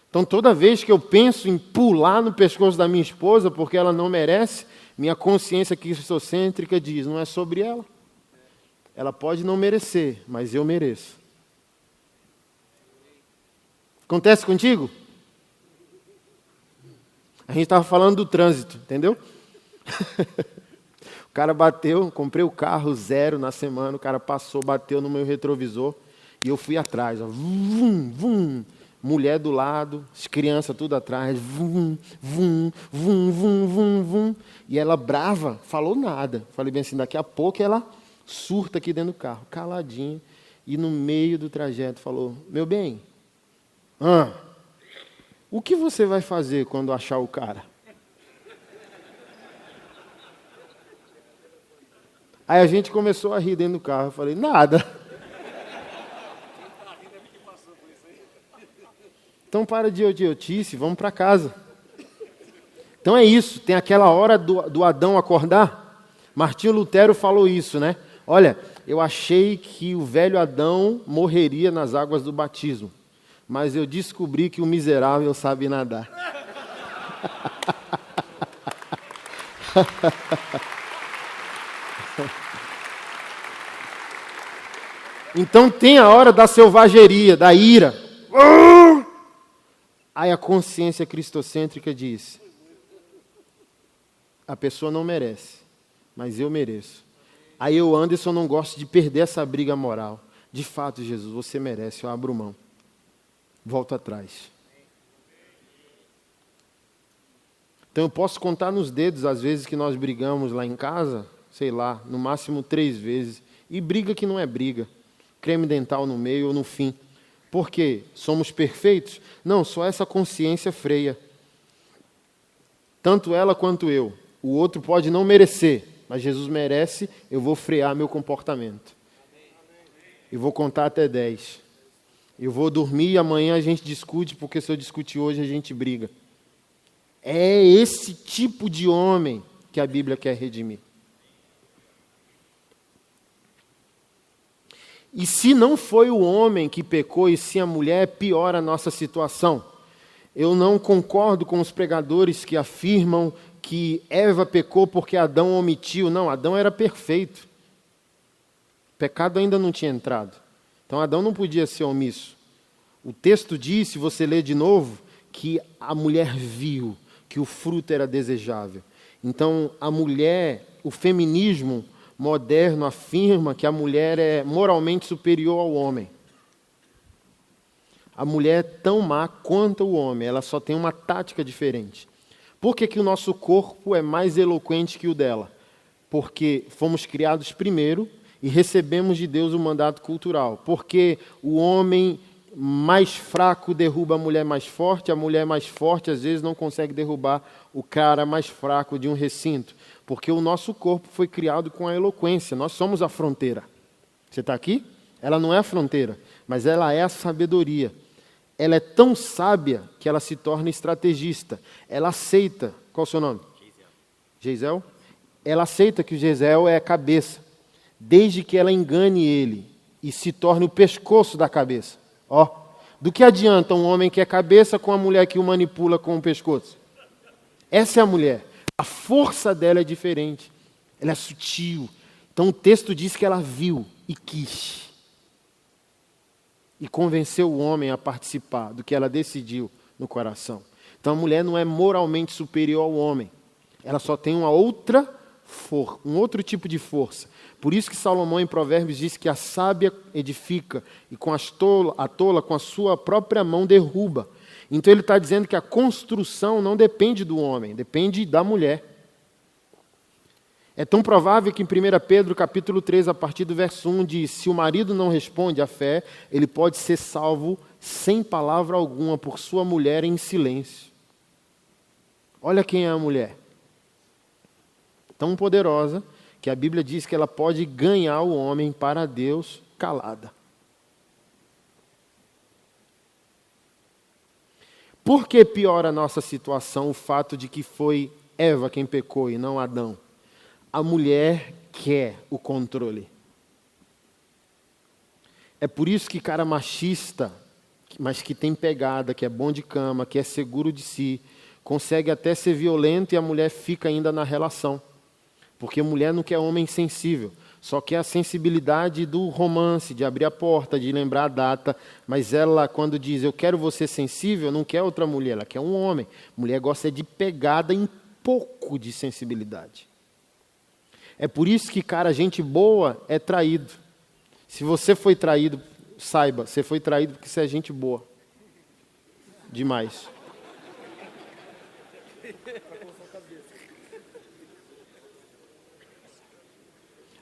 Então, toda vez que eu penso em pular no pescoço da minha esposa porque ela não merece, minha consciência cristocêntrica diz, não é sobre ela. Ela pode não merecer, mas eu mereço. Acontece contigo? A gente estava falando do trânsito, entendeu? O cara bateu, comprei o carro 0 na semana, o cara passou, bateu no meu retrovisor e eu fui atrás. Ó, vum, vum. Mulher do lado, as crianças tudo atrás, vum, vum, vum, vum, vum, vum. E ela brava, falou nada. Falei bem assim, daqui a pouco ela surta aqui dentro do carro, caladinha. E no meio do trajeto falou, meu bem, o que você vai fazer quando achar o cara? Aí a gente começou a rir dentro do carro. Eu falei, nada. Então para de idiotice, vamos para casa. Então é isso, tem aquela hora do Adão acordar. Martinho Lutero falou isso, né? Olha, eu achei que o velho Adão morreria nas águas do batismo, mas eu descobri que o miserável sabe nadar. Então tem a hora da selvageria, da ira. Aí a consciência cristocêntrica diz, a pessoa não merece, mas eu mereço. Aí eu, Anderson, não gosto de perder essa briga moral. De fato, Jesus, você merece, eu abro mão. Volto atrás. Então eu posso contar nos dedos as vezes que nós brigamos lá em casa, sei lá, no máximo 3 vezes. E briga que não é briga. Creme dental no meio ou no fim. Por quê? Somos perfeitos? Não, só essa consciência freia. Tanto ela quanto eu. O outro pode não merecer, mas Jesus merece, eu vou frear meu comportamento. Eu vou contar até 10. Eu vou dormir e amanhã a gente discute, porque se eu discutir hoje a gente briga. É esse tipo de homem que a Bíblia quer redimir. E se não foi o homem que pecou, e sim a mulher, piora a nossa situação. Eu não concordo com os pregadores que afirmam que Eva pecou porque Adão omitiu. Não, Adão era perfeito. O pecado ainda não tinha entrado. Então Adão não podia ser omisso. O texto diz, se você ler de novo, que a mulher viu que o fruto era desejável. Então a mulher, o feminismo moderno afirma que a mulher é moralmente superior ao homem. A mulher é tão má quanto o homem, ela só tem uma tática diferente. Por que que o nosso corpo é mais eloquente que o dela? Porque fomos criados primeiro e recebemos de Deus o mandato cultural. Porque o homem mais fraco derruba a mulher mais forte, a mulher mais forte às vezes não consegue derrubar o cara mais fraco de um recinto. Porque o nosso corpo foi criado com a eloquência, nós somos a fronteira. Você está aqui? Ela não é a fronteira, mas ela é a sabedoria. Ela é tão sábia que ela se torna estrategista. Ela aceita, qual é o seu nome? Geisel. Ela aceita que o Geisel é a cabeça, desde que ela engane ele e se torne o pescoço da cabeça. Ó, do que adianta um homem que é cabeça com a mulher que o manipula com o pescoço? Essa é a mulher. A força dela é diferente. Ela é sutil. Então o texto diz que ela viu e quis. E convenceu o homem a participar do que ela decidiu no coração. Então a mulher não é moralmente superior ao homem. Ela só tem uma outra força, um outro tipo de força. Por isso que Salomão em Provérbios diz que a sábia edifica e a tola com a sua própria mão derruba. Então ele está dizendo que a construção não depende do homem, depende da mulher. É tão provável que em 1 Pedro capítulo 3, a partir do verso 1, diz: se o marido não responde à fé, ele pode ser salvo sem palavra alguma por sua mulher em silêncio. Olha quem é a mulher. Tão poderosa que a Bíblia diz que ela pode ganhar o homem para Deus calada. Por que piora a nossa situação o fato de que foi Eva quem pecou e não Adão? A mulher quer o controle. É por isso que cara machista, mas que tem pegada, que é bom de cama, que é seguro de si, consegue até ser violento e a mulher fica ainda na relação. Porque a mulher não quer homem sensível, só quer a sensibilidade do romance, de abrir a porta, de lembrar a data. Mas ela, quando diz, eu quero você sensível, não quer outra mulher, ela quer um homem. Mulher gosta de pegada em pouco de sensibilidade. É por isso que, cara, gente boa é traído. Se você foi traído, saiba, você foi traído porque você é gente boa. Demais.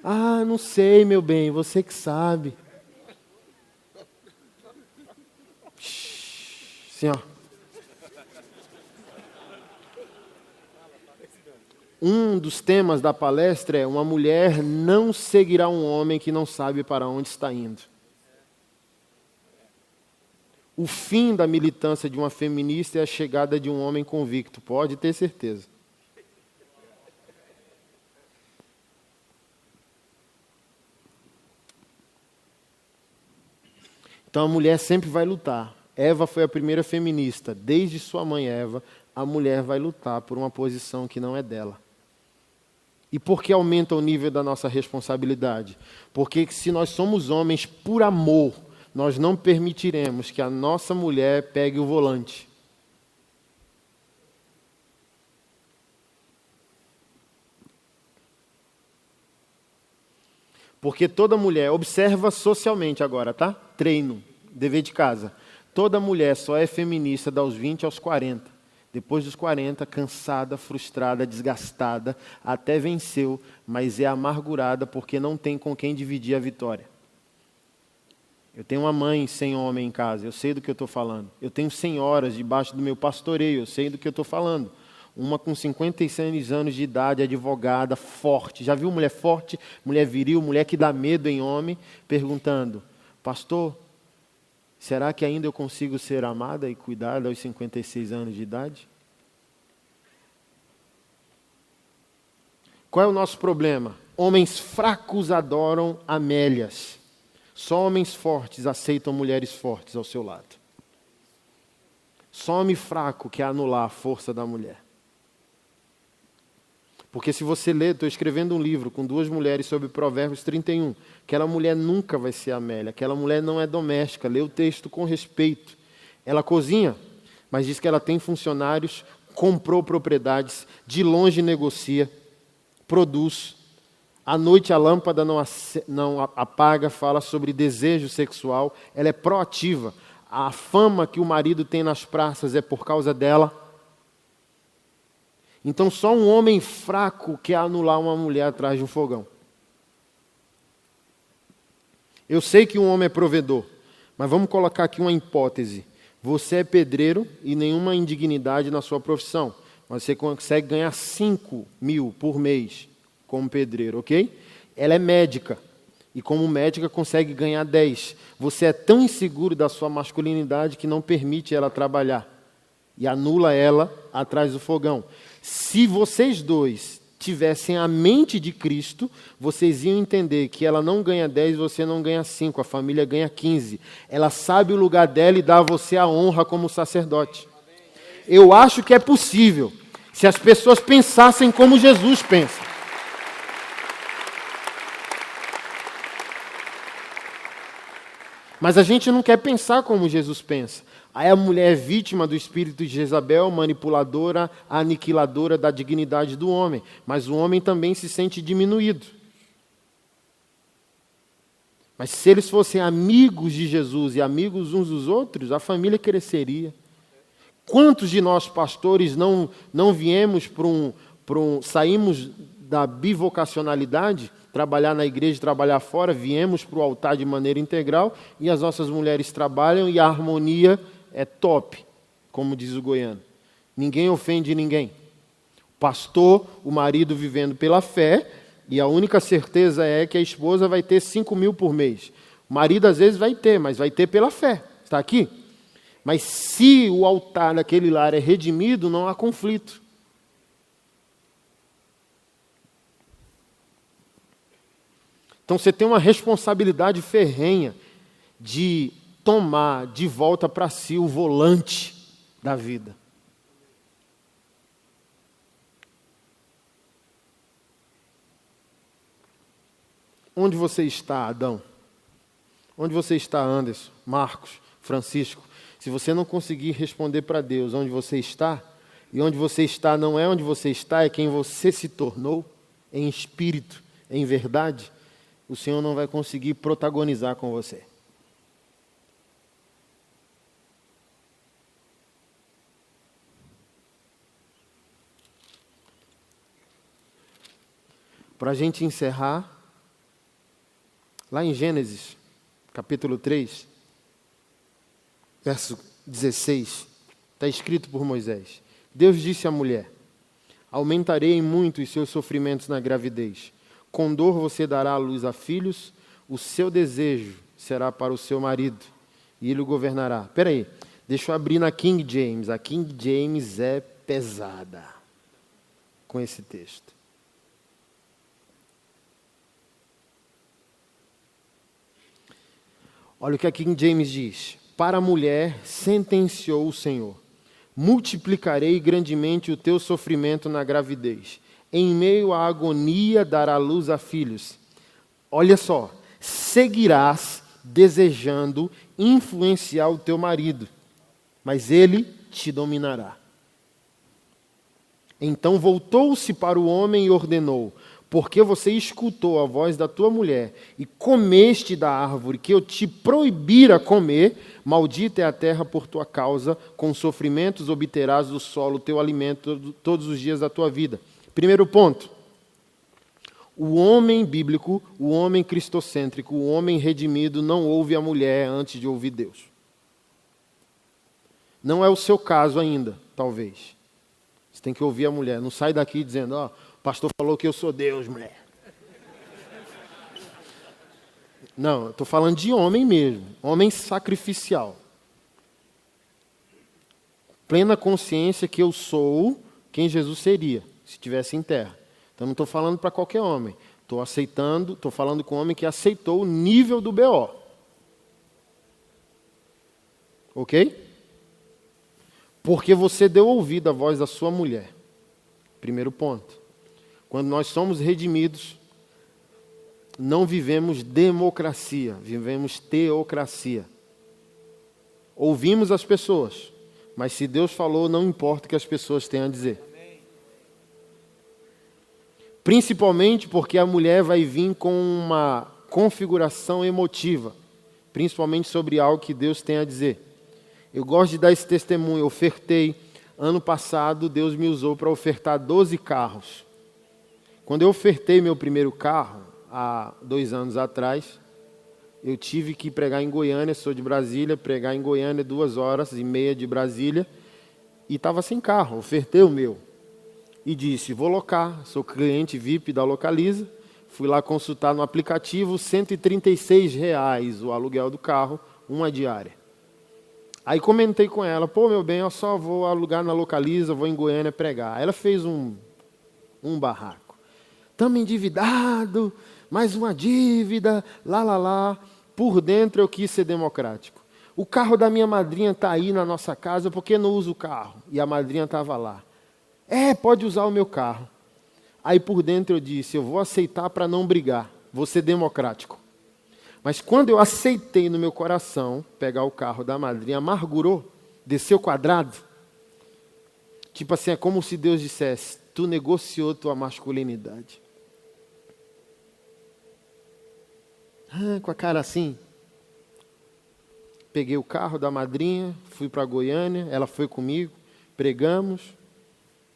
Ah, não sei, meu bem, você que sabe. Assim, ó. Um dos temas da palestra é: uma mulher não seguirá um homem que não sabe para onde está indo. O fim da militância de uma feminista é a chegada de um homem convicto, pode ter certeza. Então a mulher sempre vai lutar. Eva foi a primeira feminista. Desde sua mãe Eva, a mulher vai lutar por uma posição que não é dela. E por que aumenta o nível da nossa responsabilidade? Porque se nós somos homens por amor, nós não permitiremos que a nossa mulher pegue o volante. Porque toda mulher, observa socialmente agora, tá? Treino, dever de casa. Toda mulher só é feminista dos 20 aos 40. Depois dos 40, cansada, frustrada, desgastada, até venceu, mas é amargurada porque não tem com quem dividir a vitória. Eu tenho uma mãe sem homem em casa, eu sei do que eu estou falando. Eu tenho senhoras debaixo do meu pastoreio, eu sei do que eu estou falando. Uma com 56 anos de idade, advogada, forte. Já viu mulher forte, mulher viril, mulher que dá medo em homem, perguntando: pastor, será que ainda eu consigo ser amada e cuidada aos 56 anos de idade? Qual é o nosso problema? Homens fracos adoram amélias. Só homens fortes aceitam mulheres fortes ao seu lado. Só homem fraco quer anular a força da mulher. Porque se você ler, estou escrevendo um livro com 2 mulheres sobre Provérbios 31. Aquela mulher nunca vai ser Amélia. Aquela mulher não é doméstica. Lê o texto com respeito. Ela cozinha, mas diz que ela tem funcionários, comprou propriedades, de longe negocia, produz. À noite a lâmpada não apaga, fala sobre desejo sexual. Ela é proativa. A fama que o marido tem nas praças é por causa dela. Então só um homem fraco quer anular uma mulher atrás de um fogão. Eu sei que um homem é provedor, mas vamos colocar aqui uma hipótese. Você é pedreiro e nenhuma indignidade na sua profissão. Mas você consegue ganhar 5 mil por mês como pedreiro, ok? Ela é médica e como médica consegue ganhar 10. Você é tão inseguro da sua masculinidade que não permite ela trabalhar e anula ela atrás do fogão. Se vocês dois tivessem a mente de Cristo, vocês iam entender que ela não ganha 10, você não ganha 5, a família ganha 15. Ela sabe o lugar dela e dá a você a honra como sacerdote. Eu acho que é possível, se as pessoas pensassem como Jesus pensa. Mas a gente não quer pensar como Jesus pensa. Aí a mulher é vítima do espírito de Jezabel, manipuladora, aniquiladora da dignidade do homem. Mas o homem também se sente diminuído. Mas se eles fossem amigos de Jesus e amigos uns dos outros, a família cresceria. Quantos de nós, pastores, não viemos saímos da bivocacionalidade, trabalhar na igreja, trabalhar fora, viemos para o altar de maneira integral e as nossas mulheres trabalham e a harmonia é top, como diz o goiano. Ninguém ofende ninguém. O pastor, o marido vivendo pela fé, e a única certeza é que a esposa vai ter 5 mil por mês. O marido às vezes vai ter, mas vai ter pela fé. Está aqui? Mas se o altar daquele lar é redimido, não há conflito. Então você tem uma responsabilidade ferrenha de tomar de volta para si o volante da vida. Onde você está, Adão? Onde você está, Anderson, Marcos, Francisco? Se você não conseguir responder para Deus onde você está, e onde você está não é onde você está, é quem você se tornou, em espírito, em verdade, o Senhor não vai conseguir protagonizar com você. Para a gente encerrar, lá em Gênesis, capítulo 3, verso 16, está escrito por Moisés. Deus disse à mulher: aumentarei muito os seus sofrimentos na gravidez. Com dor você dará à luz a filhos, o seu desejo será para o seu marido, e ele o governará. Espera aí, deixa eu abrir na King James. A King James é pesada com esse texto. Olha o que a King James diz. Para a mulher sentenciou o Senhor: multiplicarei grandemente o teu sofrimento na gravidez. Em meio à agonia dará luz a filhos. Olha só, seguirás desejando influenciar o teu marido, mas ele te dominará. Então voltou-se para o homem e ordenou: porque você escutou a voz da tua mulher e comeste da árvore que eu te proibira comer, maldita é a terra por tua causa, com sofrimentos obterás do solo o teu alimento todos os dias da tua vida. Primeiro ponto, o homem bíblico, o homem cristocêntrico, o homem redimido não ouve a mulher antes de ouvir Deus. Não é o seu caso ainda, talvez. Você tem que ouvir a mulher, não sai daqui dizendo: ó, o pastor falou que eu sou Deus, mulher. Não, eu estou falando de homem mesmo, homem sacrificial. Plena consciência que eu sou quem Jesus seria, se estivesse em terra. Então não estou falando para qualquer homem. Estou falando com um homem que aceitou o nível do BO. Ok? Porque você deu ouvido à voz da sua mulher. Primeiro ponto. Quando nós somos redimidos, não vivemos democracia, vivemos teocracia. Ouvimos as pessoas, mas se Deus falou, não importa o que as pessoas tenham a dizer. Principalmente porque a mulher vai vir com uma configuração emotiva, principalmente sobre algo que Deus tem a dizer. Eu gosto de dar esse testemunho. Eu ofertei, ano passado, Deus me usou para ofertar 12 carros. Quando eu ofertei meu primeiro carro, há 2 anos atrás, eu tive que pregar em Goiânia, sou de Brasília, pregar em Goiânia 2h30 de Brasília, e estava sem carro, ofertei o meu. E disse: vou locar, sou cliente VIP da Localiza, fui lá consultar no aplicativo, R$136 o aluguel do carro, uma diária. Aí comentei com ela: pô, meu bem, eu só vou alugar na Localiza, vou em Goiânia pregar. Aí ela fez um barraco. Estamos endividados, mais uma dívida, lá. Por dentro eu quis ser democrático. O carro da minha madrinha está aí na nossa casa, por que não usa o carro? E a madrinha estava lá. Pode usar o meu carro. Aí por dentro eu disse: eu vou aceitar para não brigar, vou ser democrático. Mas quando eu aceitei no meu coração pegar o carro da madrinha, amargurou, desceu quadrado. Tipo assim, é como se Deus dissesse: tu negociou tua masculinidade. Com a cara assim. peguei o carro da madrinha, fui para Goiânia, ela foi comigo, pregamos,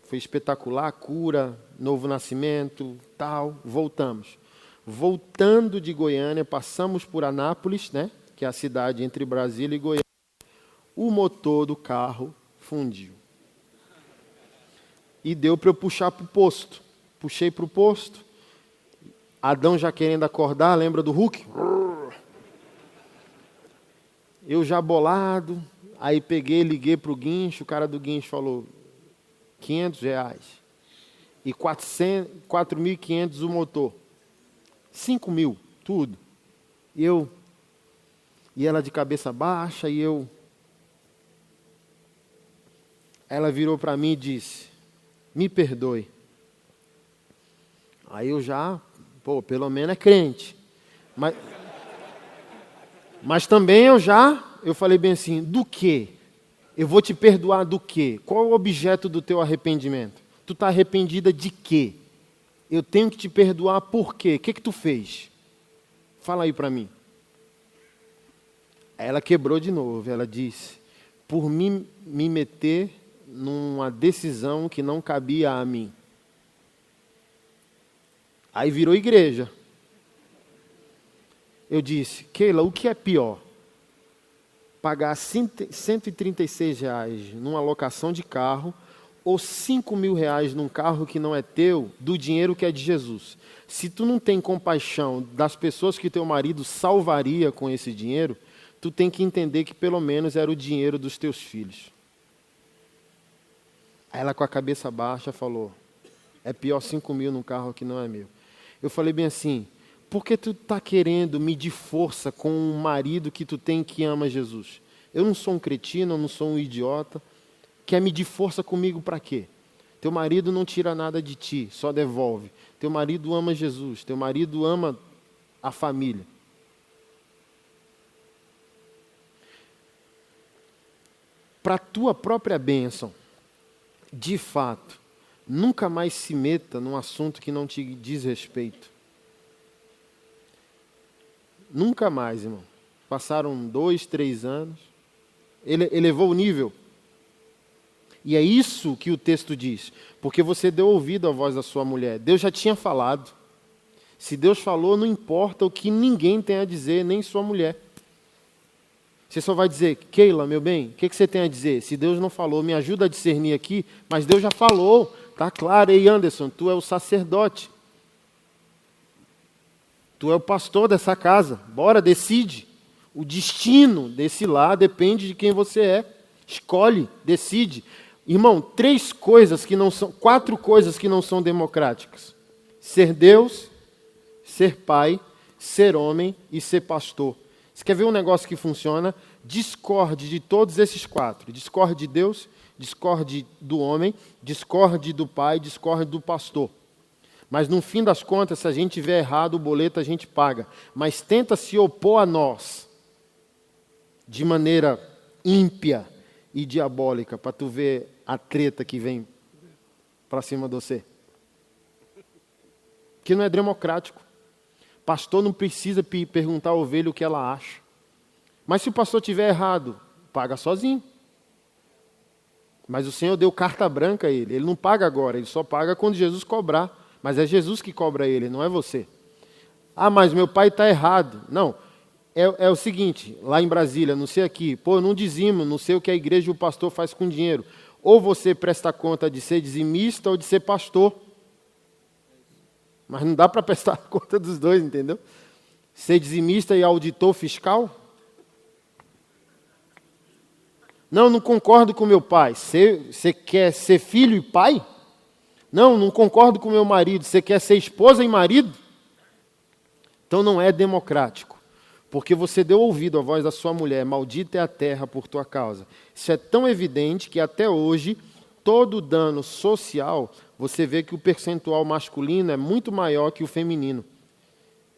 foi espetacular, cura, novo nascimento, tal, voltamos. Voltando de Goiânia, passamos por Anápolis, né, que é a cidade entre Brasília e Goiânia, o motor do carro fundiu. E deu para eu puxar para o posto. Puxei para o posto, Adão já querendo acordar, lembra do Hulk? Eu já bolado, aí peguei, liguei para o guincho, o cara do guincho falou, R$500. E 4.500 o motor. 5.000, tudo. E ela de cabeça baixa, ela virou para mim e disse, me perdoe. Aí eu já, pelo menos é crente. Mas também eu falei bem assim, do quê? Eu vou te perdoar do quê? Qual é o objeto do teu arrependimento? Tu está arrependida de quê? Eu tenho que te perdoar por quê? O que tu fez? Fala aí para mim. Aí ela quebrou de novo, ela disse, por me meter numa decisão que não cabia a mim. Aí virou igreja. Eu disse, Keila, o que é pior? Pagar R$136 numa locação de carro ou R$5.000 num carro que não é teu, do dinheiro que é de Jesus. Se tu não tem compaixão das pessoas que teu marido salvaria com esse dinheiro, tu tem que entender que pelo menos era o dinheiro dos teus filhos. Aí ela com a cabeça baixa falou, é pior 5.000 num carro que não é meu. Eu falei bem assim, por que tu está querendo medir força com um marido que tu tem que ama Jesus? Eu não sou um cretino, eu não sou um idiota. Quer medir força comigo para quê? Teu marido não tira nada de ti, só devolve. Teu marido ama Jesus, teu marido ama a família. Para a tua própria bênção, de fato, nunca mais se meta num assunto que não te diz respeito. Nunca mais, irmão. Passaram 2, 3 anos. Ele elevou o nível. E é isso que o texto diz. Porque você deu ouvido à voz da sua mulher. Deus já tinha falado. Se Deus falou, não importa o que ninguém tem a dizer, nem sua mulher. Você só vai dizer, Keila, meu bem, o que você tem a dizer? Se Deus não falou, me ajuda a discernir aqui, mas Deus já falou. Tá claro, ei Anderson, tu é o sacerdote. Tu é o pastor dessa casa. Bora, decide. O destino desse lar depende de quem você é. Escolhe, decide. Irmão, 4 coisas que não são democráticas. Ser Deus, ser pai, ser homem e ser pastor. Você quer ver um negócio que funciona? Discorde de todos esses 4. Discorde de Deus, discorde do homem, discorde do pai, discorde do pastor. Mas no fim das contas, se a gente tiver errado, o boleto a gente paga. Mas tenta se opor a nós de maneira ímpia e diabólica, para tu ver a treta que vem para cima de você. Que não é democrático. Pastor não precisa perguntar à ovelha o que ela acha. Mas se o pastor tiver errado, paga sozinho. Mas o Senhor deu carta branca a ele. Ele não paga agora, ele só paga quando Jesus cobrar. Mas é Jesus que cobra ele, não é você. Ah, mas meu pai está errado. Não, é o seguinte, lá em Brasília, não sei aqui, eu não dizimo, não sei o que a igreja e o pastor faz com dinheiro. Ou você presta conta de ser dizimista ou de ser pastor. Mas não dá para prestar conta dos dois, entendeu? Ser dizimista e auditor fiscal? Não concordo com meu pai. Você quer ser filho e pai? Não concordo com meu marido. Você quer ser esposa e marido? Então não é democrático. Porque você deu ouvido à voz da sua mulher, maldita é a terra por tua causa. Isso é tão evidente que até hoje, todo dano social, você vê que o percentual masculino é muito maior que o feminino.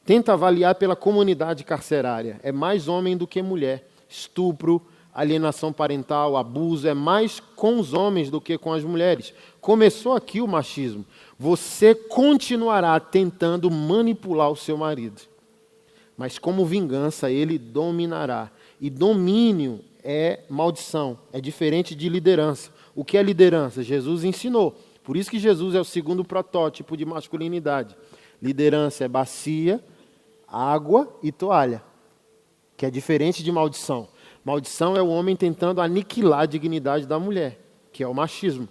Tenta avaliar pela comunidade carcerária. É mais homem do que mulher. Estupro, alienação parental, abuso, é mais com os homens do que com as mulheres. Começou aqui o machismo. Você continuará tentando manipular o seu marido. Mas como vingança, ele dominará. E domínio é maldição, é diferente de liderança. O que é liderança? Jesus ensinou. Por isso que Jesus é o segundo protótipo de masculinidade. Liderança é bacia, água e toalha, que é diferente de maldição. Maldição é o homem tentando aniquilar a dignidade da mulher, que é o machismo.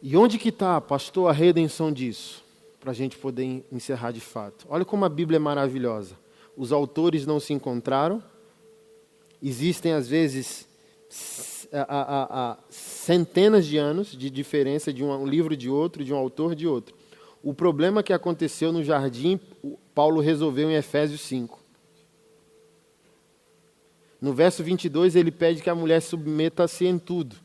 E onde que está, pastor, a redenção disso? Para a gente poder encerrar de fato. Olha como a Bíblia é maravilhosa. Os autores não se encontraram. Existem, às vezes, centenas de anos de diferença de um livro de outro, de um autor de outro. O problema que aconteceu no jardim, Paulo resolveu em Efésios 5. No verso 22, ele pede que a mulher submeta-se em tudo.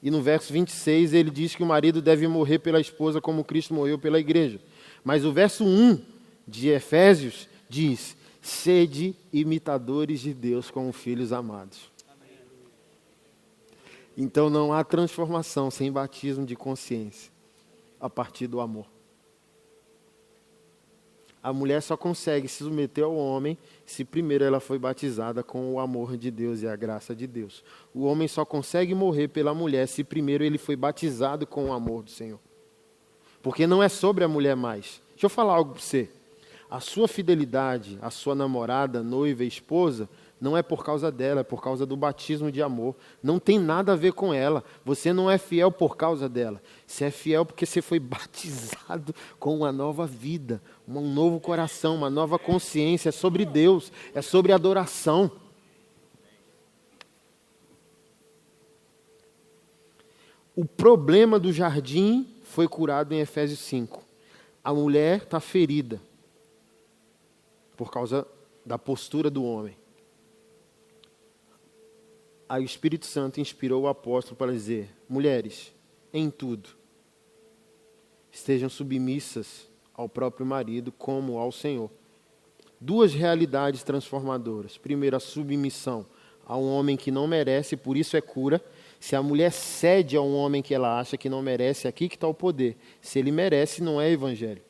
E no verso 26, ele diz que o marido deve morrer pela esposa como Cristo morreu pela igreja. Mas o verso 1 de Efésios diz: sede imitadores de Deus como filhos amados. Amém. Então não há transformação sem batismo de consciência a partir do amor. A mulher só consegue se submeter ao homem se primeiro ela foi batizada com o amor de Deus e a graça de Deus. O homem só consegue morrer pela mulher se primeiro ele foi batizado com o amor do Senhor. Porque não é sobre a mulher mais. Deixa eu falar algo para você. A sua fidelidade, a sua namorada, noiva, esposa, não é por causa dela, é por causa do batismo de amor. Não tem nada a ver com ela. Você não é fiel por causa dela. Você é fiel porque você foi batizado com uma nova vida, um novo coração, uma nova consciência. É sobre Deus, é sobre adoração. O problema do jardim foi curado em Efésios 5. A mulher está ferida por causa da postura do homem. Aí o Espírito Santo inspirou o apóstolo para dizer: mulheres, em tudo, estejam submissas ao próprio marido como ao Senhor. Duas realidades transformadoras. Primeiro, a submissão a um homem que não merece, por isso é cura. Se a mulher cede a um homem que ela acha que não merece, aqui que está o poder. Se ele merece, não é evangelho.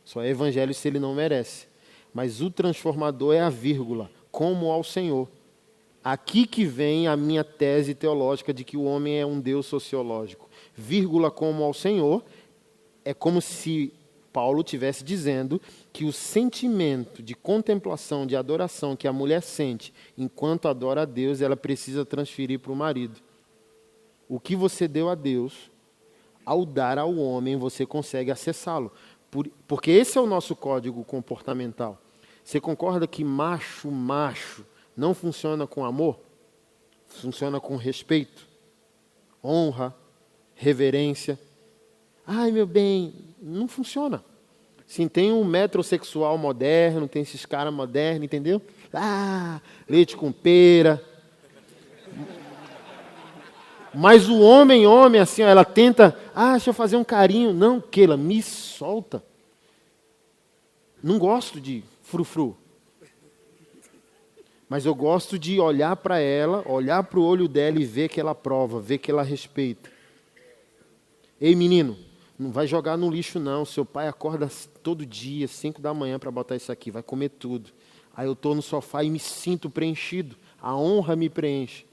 Só é evangelho se ele não merece. Mas o transformador é a vírgula, como ao Senhor. Aqui que vem a minha tese teológica de que o homem é um Deus sociológico. Vírgula, como ao Senhor, é como se Paulo estivesse dizendo que o sentimento de contemplação, de adoração que a mulher sente enquanto adora a Deus, ela precisa transferir para o marido. O que você deu a Deus, ao dar ao homem, você consegue acessá-lo. Porque esse é o nosso código comportamental. Você concorda que macho não funciona com amor? Funciona com respeito, honra, reverência. Ai, meu bem, não funciona. Sim, tem um metrosexual moderno, tem esses caras modernos, entendeu? Ah, leite com pera. Mas o homem, assim, ó, ela tenta, deixa eu fazer um carinho. Não, Keila, me solta. Não gosto de frufru. Mas eu gosto de olhar para ela, olhar para o olho dela e ver que ela aprova, ver que ela respeita. Ei, menino, não vai jogar no lixo não. Seu pai acorda todo dia, 5 da manhã, para botar isso aqui, vai comer tudo. Aí eu estou no sofá e me sinto preenchido. A honra me preenche.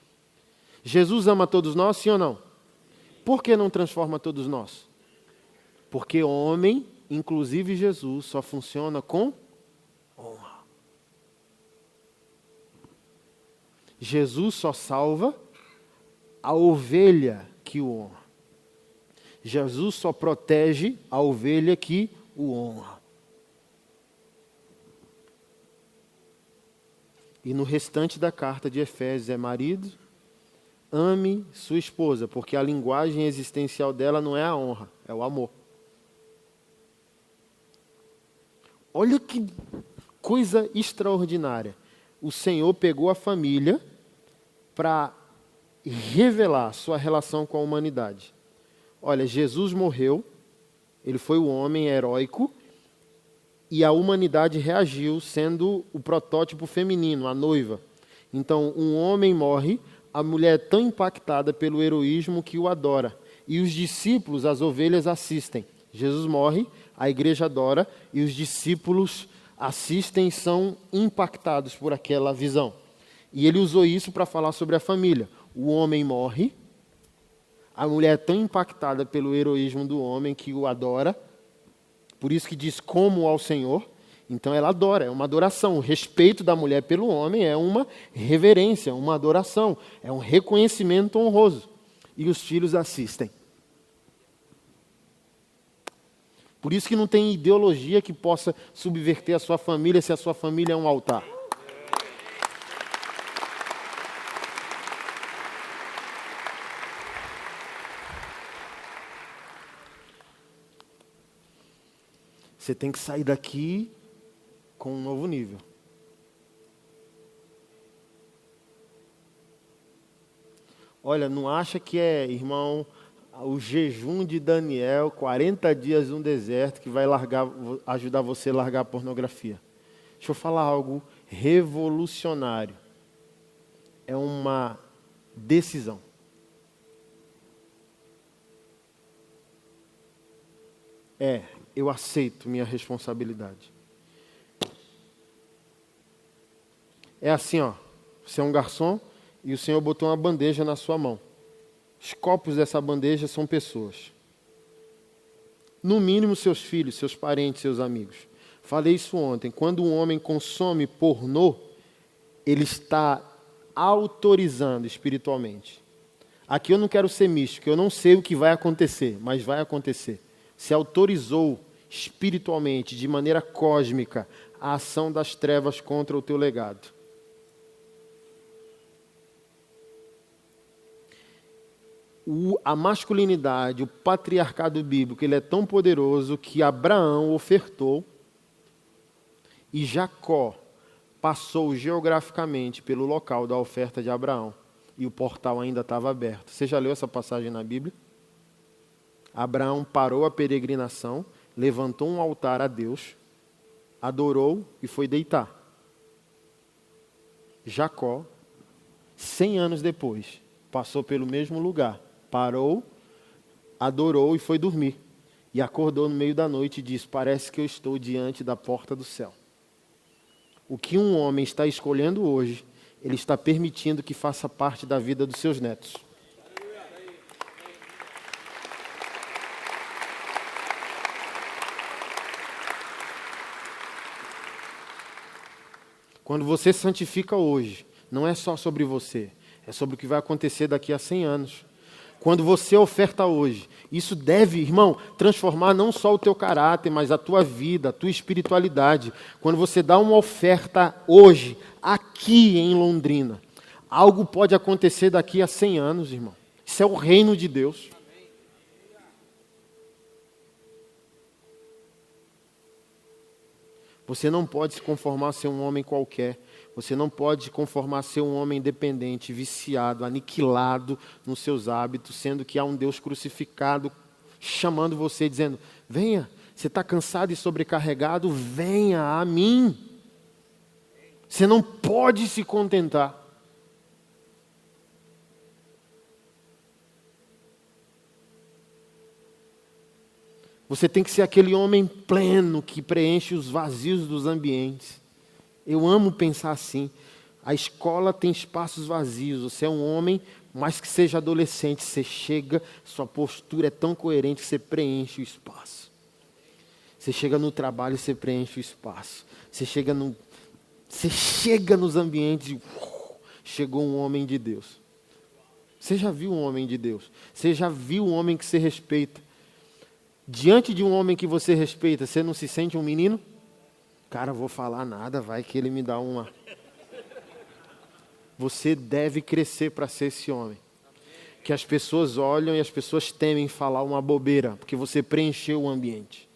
Jesus ama todos nós, sim ou não? Por que não transforma todos nós? Porque homem, inclusive Jesus, só funciona com honra. Jesus só salva a ovelha que o honra. Jesus só protege a ovelha que o honra. E no restante da carta de Efésios é: marido, ame sua esposa, porque a linguagem existencial dela não é a honra, é o amor. Olha que coisa extraordinária. O Senhor pegou a família para revelar sua relação com a humanidade. Olha, Jesus morreu, ele foi o homem heróico, e a humanidade reagiu sendo o protótipo feminino, a noiva. Então, um homem morre, a mulher é tão impactada pelo heroísmo que o adora. e os discípulos, as ovelhas, assistem. Jesus morre, a igreja adora e os discípulos assistem e são impactados por aquela visão. E ele usou isso para falar sobre a família. O homem morre, a mulher é tão impactada pelo heroísmo do homem que o adora, por isso que diz como ao Senhor. Então ela adora, é uma adoração. O respeito da mulher pelo homem é uma reverência, uma adoração, é um reconhecimento honroso. E os filhos assistem. Por isso que não tem ideologia que possa subverter a sua família se a sua família é um altar. Você tem que sair daqui com um novo nível. Olha, não acha que é, irmão, o jejum de Daniel, 40 dias no deserto, que vai ajudar você a largar a pornografia. Deixa eu falar algo revolucionário. É uma decisão. Eu aceito minha responsabilidade. É assim, ó. Você é um garçom e o Senhor botou uma bandeja na sua mão. Os copos dessa bandeja são pessoas. No mínimo seus filhos, seus parentes, seus amigos. Falei isso ontem. Quando um homem consome pornô, ele está autorizando espiritualmente. Aqui eu não quero ser místico, eu não sei o que vai acontecer, mas vai acontecer. Se autorizou espiritualmente, de maneira cósmica, a ação das trevas contra o teu legado. A masculinidade, o patriarcado bíblico, ele é tão poderoso que Abraão ofertou e Jacó passou geograficamente pelo local da oferta de Abraão e o portal ainda estava aberto. Você já leu essa passagem na Bíblia? Abraão parou a peregrinação, levantou um altar a Deus, adorou e foi deitar. Jacó, 100 anos depois, passou pelo mesmo lugar, parou, adorou e foi dormir. E acordou no meio da noite e disse: parece que eu estou diante da porta do céu. O que um homem está escolhendo hoje, ele está permitindo que faça parte da vida dos seus netos. Quando você santifica hoje, não é só sobre você, é sobre o que vai acontecer daqui a 100 anos. Quando você oferta hoje, isso deve, irmão, transformar não só o teu caráter, mas a tua vida, a tua espiritualidade. Quando você dá uma oferta hoje, aqui em Londrina, algo pode acontecer daqui a 100 anos, irmão. Isso é o reino de Deus. Você não pode se conformar a ser um homem qualquer. Você não pode se conformar a ser um homem independente, viciado, aniquilado nos seus hábitos, sendo que há um Deus crucificado chamando você, dizendo: venha, você está cansado e sobrecarregado, venha a mim. Você não pode se contentar. Você tem que ser aquele homem pleno que preenche os vazios dos ambientes. Eu amo pensar assim. A escola tem espaços vazios. Você é um homem, mas que seja adolescente. Você chega, sua postura é tão coerente que você preenche o espaço. Você chega no trabalho e você preenche o espaço. Você chega nos ambientes e chegou um homem de Deus. Você já viu um homem de Deus? Você já viu um homem que você respeita? Diante de um homem que você respeita, você não se sente um menino? Cara, vou falar nada, vai que ele me dá uma... Você deve crescer para ser esse homem. Que as pessoas olham e as pessoas temem falar uma bobeira, porque você preencheu o ambiente.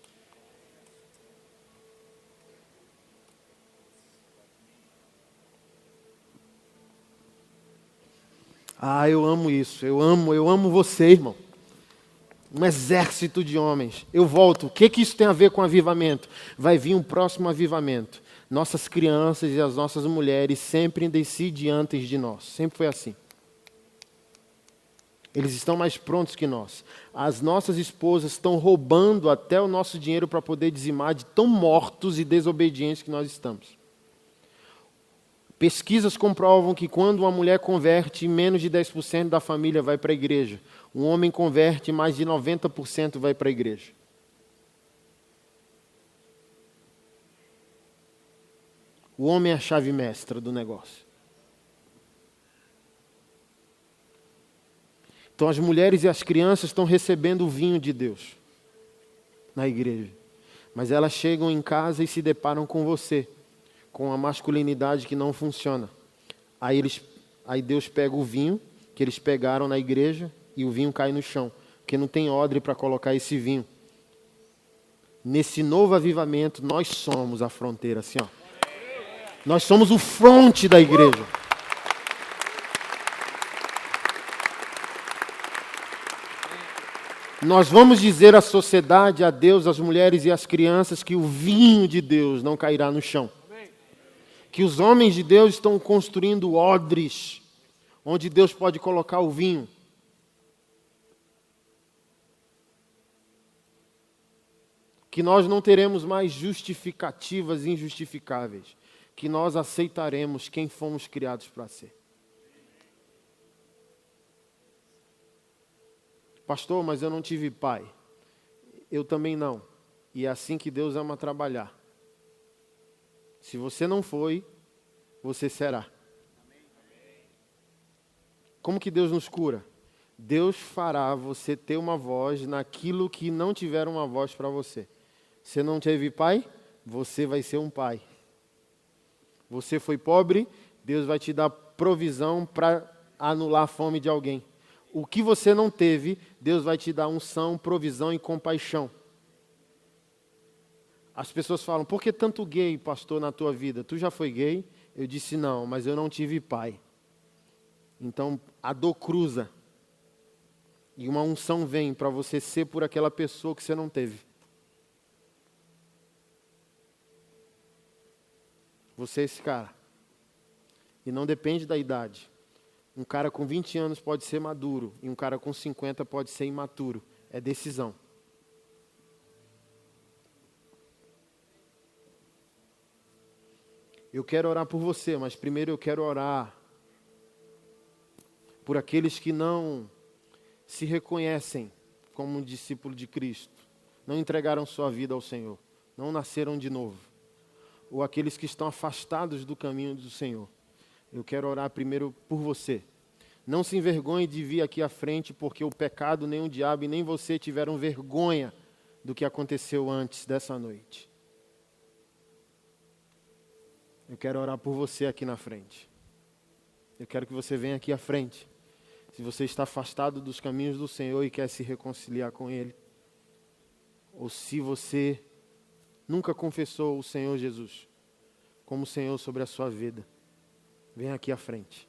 Eu amo isso, eu amo você, irmão. Um exército de homens. Eu volto. O que isso tem a ver com avivamento? Vai vir um próximo avivamento. Nossas crianças e as nossas mulheres sempre decidem antes de nós. Sempre foi assim. Eles estão mais prontos que nós. As nossas esposas estão roubando até o nosso dinheiro para poder dizimar de tão mortos e desobedientes que nós estamos. Pesquisas comprovam que quando uma mulher converte, menos de 10% da família vai para a igreja. Um homem converte, mais de 90% vai para a igreja. O homem é a chave mestra do negócio. Então as mulheres e as crianças estão recebendo o vinho de Deus na igreja. Mas elas chegam em casa e se deparam com você, com a masculinidade que não funciona. Aí Deus pega o vinho que eles pegaram na igreja e o vinho cai no chão, porque não tem odre para colocar esse vinho. Nesse novo avivamento, nós somos a fronteira, assim, ó. Nós somos o fronte da igreja. Nós vamos dizer à sociedade, a Deus, às mulheres e às crianças que o vinho de Deus não cairá no chão. Que os homens de Deus estão construindo odres, onde Deus pode colocar o vinho. Que nós não teremos mais justificativas injustificáveis. Que nós aceitaremos quem fomos criados para ser. Pastor, mas eu não tive pai. Eu também não. E é assim que Deus ama trabalhar. Se você não foi, você será. Como que Deus nos cura? Deus fará você ter uma voz naquilo que não tiver uma voz para você. Você não teve pai? Você vai ser um pai. Você foi pobre? Deus vai te dar provisão para anular a fome de alguém. O que você não teve, Deus vai te dar unção, provisão e compaixão. As pessoas falam, por que tanto gay, pastor, na tua vida? Tu já foi gay? Eu disse, não, mas eu não tive pai. Então, a dor cruza. E uma unção vem para você ser por aquela pessoa que você não teve. Você é esse cara. E não depende da idade. Um cara com 20 anos pode ser maduro. E um cara com 50 pode ser imaturo. É decisão. Eu quero orar por você, mas primeiro eu quero orar por aqueles que não se reconhecem como um discípulo de Cristo. Não entregaram sua vida ao Senhor. Não nasceram de novo. Ou aqueles que estão afastados do caminho do Senhor. Eu quero orar primeiro por você. Não se envergonhe de vir aqui à frente, porque o pecado, nem o diabo e nem você tiveram vergonha do que aconteceu antes dessa noite. Eu quero orar por você aqui na frente. Eu quero que você venha aqui à frente. Se você está afastado dos caminhos do Senhor e quer se reconciliar com Ele. Ou se você nunca confessou o Senhor Jesus como Senhor sobre a sua vida. Venha aqui à frente.